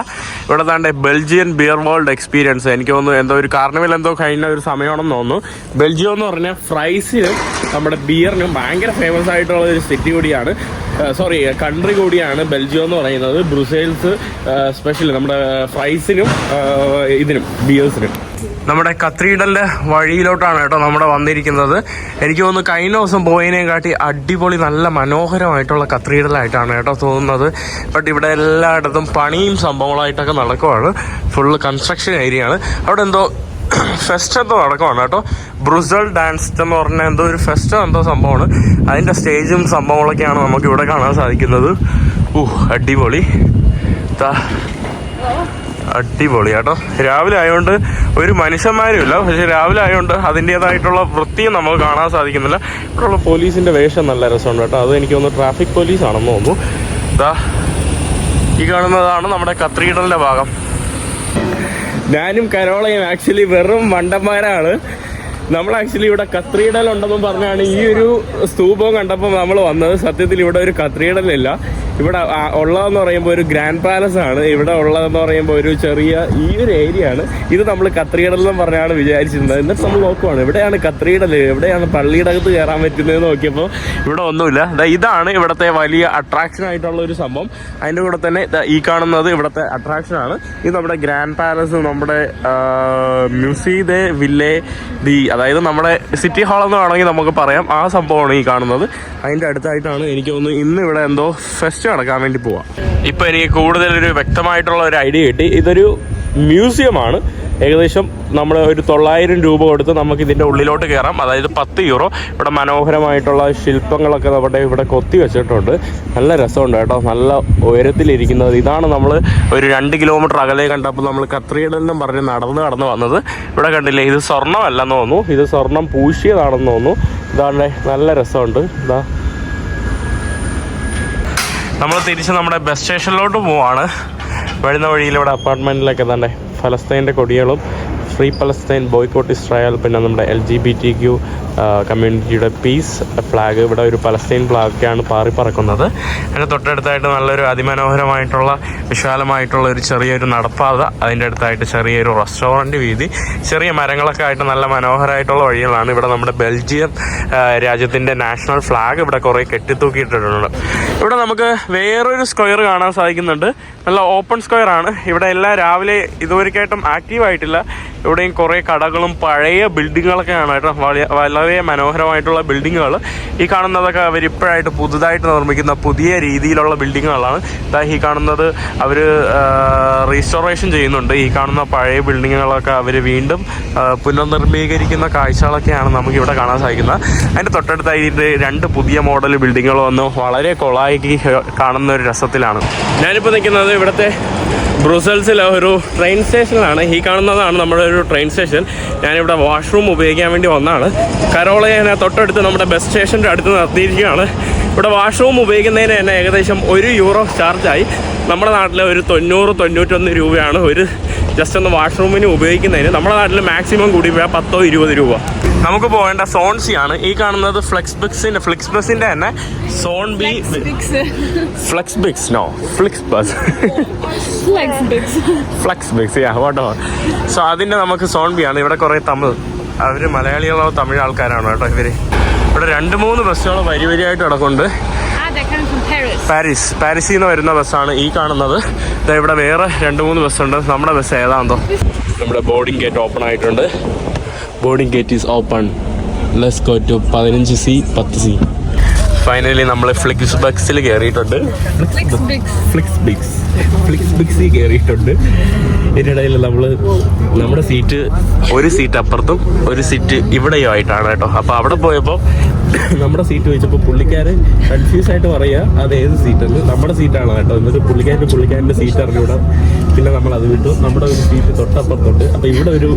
ഇവിടെ താണ്ടെ ബെൽജിയൻ ബിയർ വേൾഡ് എക്സ്പീരിയൻസ്. എനിക്ക് തോന്നുന്നു എന്തോ ഒരു കാർണിവൽ എന്തോ കഴിഞ്ഞ ഒരു സമയമാണെന്ന് തോന്നുന്നു. ബെൽജിയം എന്ന് പറഞ്ഞാൽ ഫ്രൈസിന് നമ്മുടെ ബിയറിനും ഭയങ്കര ഫേമസ് ആയിട്ടുള്ള ഒരു സിറ്റി കൂടിയാണ്, കൺട്രി കൂടിയാണ് ബെൽജിയം എന്ന് പറയുന്നത്. ബ്രുസെൽസ് സ്പെഷ്യലി നമ്മുടെ ഫ്രൈസിനും ഇതിനും ബിയേഴ്സിനും. നമ്മുടെ കത്തീഡ്രലിൻ്റെ വഴിയിലോട്ടാണ് കേട്ടോ നമ്മുടെ വന്നിരിക്കുന്നത്. എനിക്ക് തോന്നുന്നു കഴിഞ്ഞ ദിവസം പോയതിനെ കാട്ടി അടിപൊളി നല്ല മനോഹരമായിട്ടുള്ള കത്തീഡ്രലായിട്ടാണ് കേട്ടോ തോന്നുന്നത്. ബട്ട് ഇവിടെ എല്ലായിടത്തും പണിയും സംഭവങ്ങളായിട്ടൊക്കെ നടക്കുവാണ്. ഫുള്ള് കൺസ്ട്രക്ഷൻ ഏരിയ ആണ്. അവിടെ എന്തോ ഫെസ്റ്റ് എന്തോ നടക്കുവാണ് കേട്ടോ. ബ്രുസൽ ഡാൻസ് എന്ന് പറഞ്ഞാൽ എന്തോ ഒരു ഫെസ്റ്റ് എന്തോ സംഭവമാണ്. അതിൻ്റെ സ്റ്റേജും സംഭവങ്ങളൊക്കെയാണ് നമുക്ക് ഇവിടെ കാണാൻ സാധിക്കുന്നത്. അടിപൊളി അടിപൊളി കേട്ടോ. രാവിലെ ആയതുകൊണ്ട് ഒരു മനുഷ്യന്മാരും ഇല്ല, പക്ഷെ രാവിലെ ആയതുകൊണ്ട് അതിൻ്റേതായിട്ടുള്ള വൃത്തിയും നമുക്ക് കാണാൻ സാധിക്കുന്നില്ല. ഇവിടെയുള്ള പോലീസിൻ്റെ വേഷം നല്ല രസമുണ്ട് കേട്ടോ. അത് എനിക്ക് തോന്നുന്നു ട്രാഫിക് പോലീസാണെന്ന് തോന്നുന്നു. ഈ കാണുന്നതാണ് നമ്മുടെ കത്തീഡ്രലിൻ്റെ ഭാഗം. ഞാനും കരോളയും ആക്ച്വലി വെറും മണ്ടന്മാരാണ്. നമ്മൾ ആക്ച്വലി ഇവിടെ കത്തീഡ്രൽ ഉണ്ടെന്നും പറഞ്ഞാണ് ഈ ഒരു സ്തൂപം കണ്ടപ്പോൾ നമ്മൾ വന്നത്. സത്യത്തിൽ ഇവിടെ ഒരു കത്തീഡ്രലില്ല. ഇവിടെ ഉള്ളതെന്ന് പറയുമ്പോൾ ഒരു ഗ്രാൻഡ് പാലസ് ആണ്. ഇവിടെ ഉള്ളതെന്ന് പറയുമ്പോൾ ഒരു ചെറിയ ഈ ഒരു ഏരിയ ആണ്. ഇത് നമ്മൾ കത്തീഡ്രൽ എന്ന് പറഞ്ഞാണ് വിചാരിച്ചിരുന്നത്. എന്നിട്ട് നമ്മൾ നോക്കുവാണ് എവിടെയാണ് കത്തീഡ്രൽ, എവിടെയാണ് പള്ളിയുടെ അകത്ത് കയറാൻ പറ്റുന്നതെന്ന് നോക്കിയപ്പോൾ ഇവിടെ ഒന്നുമില്ല. ഇതാണ് ഇവിടുത്തെ വലിയ അട്രാക്ഷൻ ആയിട്ടുള്ള ഒരു സംഭവം. അതിൻ്റെ കൂടെ തന്നെ ഈ കാണുന്നത് ഇവിടുത്തെ അട്രാക്ഷനാണ്. ഇത് നമ്മുടെ ഗ്രാൻഡ് പാലസ്, നമ്മുടെ മ്യൂസിയം ദെ വില്ലേ ദി, അതായത് നമ്മുടെ സിറ്റി ഹാൾ എന്ന് വേണമെങ്കിൽ നമുക്ക് പറയാം. ആ സംഭവമാണ് ഈ കാണുന്നത്. അതിൻ്റെ അടുത്തായിട്ടാണ് എനിക്ക് തോന്നുന്നു ഇന്ന് ഇവിടെ എന്തോ ഫെസ്റ്റ് നടക്കാൻ വേണ്ടി പോവാം. ഇപ്പം എനിക്ക് കൂടുതലൊരു വ്യക്തമായിട്ടുള്ള ഒരു ഐഡിയ കിട്ടി. ഇതൊരു മ്യൂസിയമാണ്. ഏകദേശം നമ്മൾ ഒരു 900 രൂപ കൊടുത്ത് നമുക്ക് ഇതിൻ്റെ ഉള്ളിലോട്ട് കയറാം. അതായത് 10 യൂറോ. ഇവിടെ മനോഹരമായിട്ടുള്ള ശില്പങ്ങളൊക്കെ നമ്മുടെ ഇവിടെ കൊത്തി വെച്ചിട്ടുണ്ട്. നല്ല രസമുണ്ട് കേട്ടോ. നല്ല ഉയരത്തിലിരിക്കുന്നത്. ഇതാണ് നമ്മൾ ഒരു 2 കിലോമീറ്റർ അകലെ കണ്ടപ്പോൾ നമ്മൾ കത്തീഡ്രലിനും പറഞ്ഞ് നടന്ന് വന്നത്. ഇവിടെ കണ്ടില്ലേ, ഇത് സ്വർണ്ണമല്ലെന്ന് തോന്നുന്നു. ഇത് സ്വർണം പൂശിയതാണെന്ന് തോന്നുന്നു. ഇതാണ്ട് നല്ല രസമുണ്ട്. ഇതാ നമ്മൾ തിരിച്ച് നമ്മുടെ ബസ് സ്റ്റേഷനിലോട്ട് പോവാണ്. വരുന്ന വഴിയിൽ ഇവിടെ അപ്പാർട്ട്മെൻറ്റിലൊക്കെ തന്നെ ഫലസ്തീൻ്റെ കൊടികളും ഫ്രീ പലസ്തീൻ, ബോയ്ക്കോട്ട് ഇസ്രായേൽ, പിന്നെ നമ്മുടെ LGBTQ കമ്മ്യൂണിറ്റിയുടെ പീസ് ഫ്ലാഗ്, ഇവിടെ ഒരു പലസ്തീൻ ഫ്ലാഗൊക്കെയാണ് പറക്കുന്നത്. അതിൻ്റെ തൊട്ടടുത്തായിട്ട് നല്ലൊരു അതിമനോഹരമായിട്ടുള്ള വിശാലമായിട്ടുള്ള ഒരു ചെറിയൊരു നടപ്പാത, അതിൻ്റെ അടുത്തായിട്ട് ചെറിയൊരു റെസ്റ്റോറൻറ്റ് വീതി, ചെറിയ മരങ്ങളൊക്കെ ആയിട്ട് നല്ല മനോഹരമായിട്ടുള്ള വഴികളാണ്. ഇവിടെ നമ്മുടെ ബെൽജിയം രാജ്യത്തിൻ്റെ നാഷണൽ ഫ്ലാഗ് ഇവിടെ കുറേ കെട്ടിത്തൂക്കിയിട്ടിട്ടുണ്ട്. ഇവിടെ നമുക്ക് വേറൊരു സ്ക്വയർ കാണാൻ സാധിക്കുന്നുണ്ട്. നല്ല ഓപ്പൺ സ്ക്വയർ ആണ്. ഇവിടെ എല്ലാം രാവിലെ ഇതുവരെയായിട്ടും ആക്റ്റീവായിട്ടില്ല. ഇവിടെയും കുറേ കടകളും പഴയ ബിൽഡിങ്ങുകളൊക്കെയാണ് കേട്ടോ. വളരെ മനോഹരമായിട്ടുള്ള ബിൽഡിങ്ങുകൾ. ഈ കാണുന്നതൊക്കെ അവരിപ്പോഴായിട്ട് പുതുതായിട്ട് നിർമ്മിക്കുന്ന പുതിയ രീതിയിലുള്ള ബിൽഡിങ്ങുകളാണ്. ഈ കാണുന്നത് അവർ റീസ്റ്റോറേഷൻ ചെയ്യുന്നുണ്ട്. ഈ കാണുന്ന പഴയ ബിൽഡിങ്ങുകളൊക്കെ അവർ വീണ്ടും പുനർനിർമ്മീകരിക്കുന്ന കാഴ്ചകളൊക്കെയാണ് നമുക്കിവിടെ കാണാൻ സാധിക്കുന്നത്. അതിൻ്റെ തൊട്ടടുത്തായിട്ട് 2 പുതിയ മോഡൽ ബിൽഡിങ്ങുകൾ വന്ന് വളരെ കൊളാക്കി കാണുന്ന ഒരു രസത്തിലാണ്. ഞാനിപ്പോൾ നിൽക്കുന്നത് ഇവിടുത്തെ ബ്രുസൽസിലെ ഒരു ട്രെയിൻ സ്റ്റേഷനിലാണ്. ഈ കാണുന്നതാണ് നമ്മുടെ ഒരു ട്രെയിൻ സ്റ്റേഷൻ. ഞാനിവിടെ വാഷ്റൂം ഉപയോഗിക്കാൻ വേണ്ടി വന്നതാണ്. കരോളയെ ഞാൻ തൊട്ടടുത്ത് നമ്മുടെ ബസ് സ്റ്റേഷൻ്റെ അടുത്ത് നിർത്തിയിരിക്കുകയാണ്. ഇവിടെ വാഷ്റൂം ഉപയോഗിക്കുന്നതിന് തന്നെ ഏകദേശം 1 യൂറോ ചാർജായി. നമ്മുടെ നാട്ടിൽ ഒരു 90-91 രൂപയാണ് ഒരു ജസ്റ്റ് ഒന്ന് വാഷ്റൂമിന് ഉപയോഗിക്കുന്നതിന്. നമ്മുടെ നാട്ടിൽ മാക്സിമം കൂടി പോയാൽ 10-20 രൂപ. നമുക്ക് പോകേണ്ട സോൺ സി ആണ്. ഈ കാണുന്നത് ഫ്ലെക്സ് ബസിൻ്റെ തന്നെ സോൺ ബി. ഫ്ലെക്സ് ബിക്സ് വാട്ടോ. സോ അതിൻ്റെ നമുക്ക് സോൺ ബി ആണ്. ഇവിടെ കുറേ അവർ മലയാളികളോ തമിഴ് ആൾക്കാരാണ് കേട്ടോ ഇവർ. ഇവിടെ 2-3 ബസ്സുകൾ വരിയായിട്ട് കിടക്കുന്നുണ്ട്. പാരീസിൽ നിന്ന് വരുന്ന ബസ്സാണ് ഈ കാണുന്നത്. ഇവിടെ വേറെ 2-3 ബസ്സുണ്ട്. നമ്മുടെ ബസ് ഏതാണെന്നോ. നമ്മുടെ ബോർഡിംഗ് ഗേറ്റ് ഓപ്പൺ ആയിട്ടുണ്ട്. Boarding gate is open. Let's go to 15C 10C. Finally നമ്മൾ ഫ്ലിക്സ് ബക്സിൽ കയറിയിട്ടുണ്ട്. ഫ്ലിക്സ് ബിക്സിൽ കയറിയിട്ടുണ്ട്. ഇതിനിടയിൽ നമ്മുടെ സീറ്റ് ഒരു സീറ്റ് അപ്പുറത്തും ഒരു സീറ്റ് ഇവിടെയും ആയിട്ടാണ് കേട്ടോ. അപ്പോൾ അവിടെ പോയപ്പോൾ നമ്മുടെ സീറ്റ് വെച്ചപ്പോൾ പുള്ളിക്കാരൻ കൺഫ്യൂസ് ആയിട്ട് പറയുക അത് ഏത് സീറ്റെന്ന്. നമ്മുടെ സീറ്റാണ് കേട്ടോ. എന്നിട്ട് പുള്ളിക്കാരൻ്റെ സീറ്റ് അറിഞ്ഞൂടാ. പിന്നെ നമ്മൾ അത് വിട്ടു. നമ്മുടെ ഒരു സീറ്റ് തൊട്ടപ്പുറത്തുണ്ട്. അപ്പോൾ ഇവിടെ ഒരു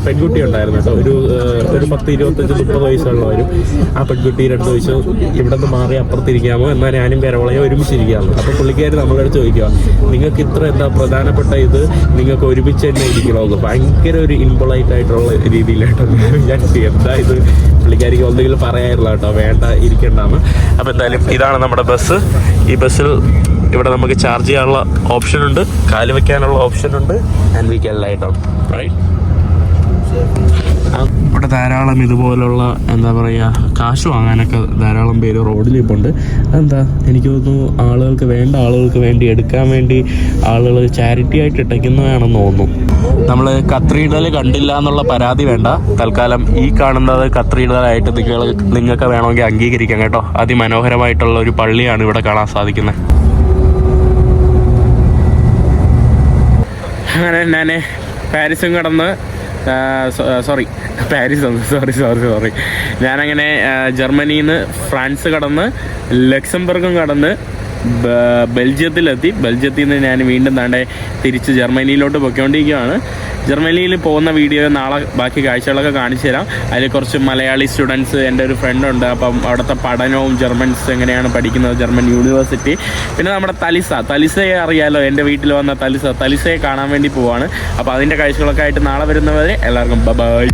പെൺകുട്ടി ഉണ്ടായിരുന്നു കേട്ടോ. ഒരു 10-25-30 വയസ്സുള്ളവരും. ആ പെൺകുട്ടി 2 വയസ്സോ ഇവിടെ നിന്ന് മാറി അപ്പുറത്തിരിക്കാമോ, എന്നാൽ ഞാനും കരോളയോ ഒരുമിച്ചിരിക്കാമോ. അപ്പോൾ പുള്ളിക്കാർ നമ്മളോട് ചോദിക്കുക, നിങ്ങൾക്ക് ഇത്ര എന്താ പ്രധാനപ്പെട്ട ഇത് നിങ്ങൾക്ക് ഒരുമിച്ച് തന്നെ ഇരിക്കണമെന്ന്. ഭയങ്കര ഒരു ഇൻപൊളൈറ്റ് ആയിട്ടുള്ള രീതിയിലായിട്ടോ വിചാരിച്ചു. എന്താ ഇത് പുള്ളിക്കാരിക്ക് എന്തെങ്കിലും പറയാറില്ല കേട്ടോ, വേണ്ട ഇരിക്കണ്ടാന്ന്. അപ്പോൾ എന്തായാലും ഇതാണ് നമ്മുടെ ബസ്. ഈ ബസ്സിൽ ഇവിടെ നമുക്ക് ചാർജ് ചെയ്യാനുള്ള ഓപ്ഷൻ ഉണ്ട്, കാല് വെക്കാനുള്ള ഓപ്ഷൻ ഉണ്ട്. And we can lie down right. ഇവിടെ ധാരാളം ഇതുപോലുള്ള എന്താ പറയുക കാശ് വാങ്ങാനൊക്കെ ധാരാളം പേര് റോഡിലിപ്പുണ്ട്. അതെന്താ എനിക്ക് തോന്നുന്നു ആളുകൾക്ക് വേണ്ട ആളുകൾക്ക് വേണ്ടി എടുക്കാൻ വേണ്ടി ആളുകൾ ചാരിറ്റി ആയിട്ട് ഇട്ടയ്ക്കുന്നതാണെന്ന് തോന്നുന്നു. നമ്മൾ കത്തീഡ്രൽ കണ്ടില്ല എന്നുള്ള പരാതി വേണ്ട. തൽക്കാലം ഈ കാണുന്നത് കത്തീഡ്രലായിട്ട് നിങ്ങൾക്ക് വേണമെങ്കിൽ അംഗീകരിക്കാം കേട്ടോ. അതിമനോഹരമായിട്ടുള്ള ഒരു പള്ളിയാണ് ഇവിടെ കാണാൻ സാധിക്കുന്നത്. അങ്ങനെ ഞാൻ പാരീസും കടന്ന് ഞാനങ്ങനെ ജർമ്മനിയിൽ നിന്ന് ഫ്രാൻസ് കടന്ന് ലക്സംബർഗും കടന്ന് ബെൽജിയത്തിലെത്തി. ബെൽജിയത്തിൽ നിന്ന് ഞാൻ വീണ്ടും തിരിച്ച് ജർമ്മനിയിലോട്ട് പൊയ്ക്കൊണ്ടിരിക്കുകയാണ്. ജർമ്മനിയിൽ പോകുന്ന വീഡിയോ നാളെ ബാക്കി കാഴ്ചകളൊക്കെ കാണിച്ചു തരാം. അതിൽ കുറച്ച് മലയാളി സ്റ്റുഡൻസ്, എൻ്റെ ഒരു ഫ്രണ്ടുണ്ട്. അപ്പം അവിടുത്തെ പഠനവും ജർമ്മൻസ് എങ്ങനെയാണ് പഠിക്കുന്നത്, ജർമ്മൻ യൂണിവേഴ്സിറ്റി. പിന്നെ നമ്മുടെ തലിസയെ അറിയാലോ, എൻ്റെ വീട്ടിൽ വന്ന തലിസയെ കാണാൻ വേണ്ടി പോവാണ്. അപ്പോൾ അതിൻ്റെ കാഴ്ചകളൊക്കെ ആയിട്ട് നാളെ വരുന്നവരെ എല്ലാവർക്കും ബൈ.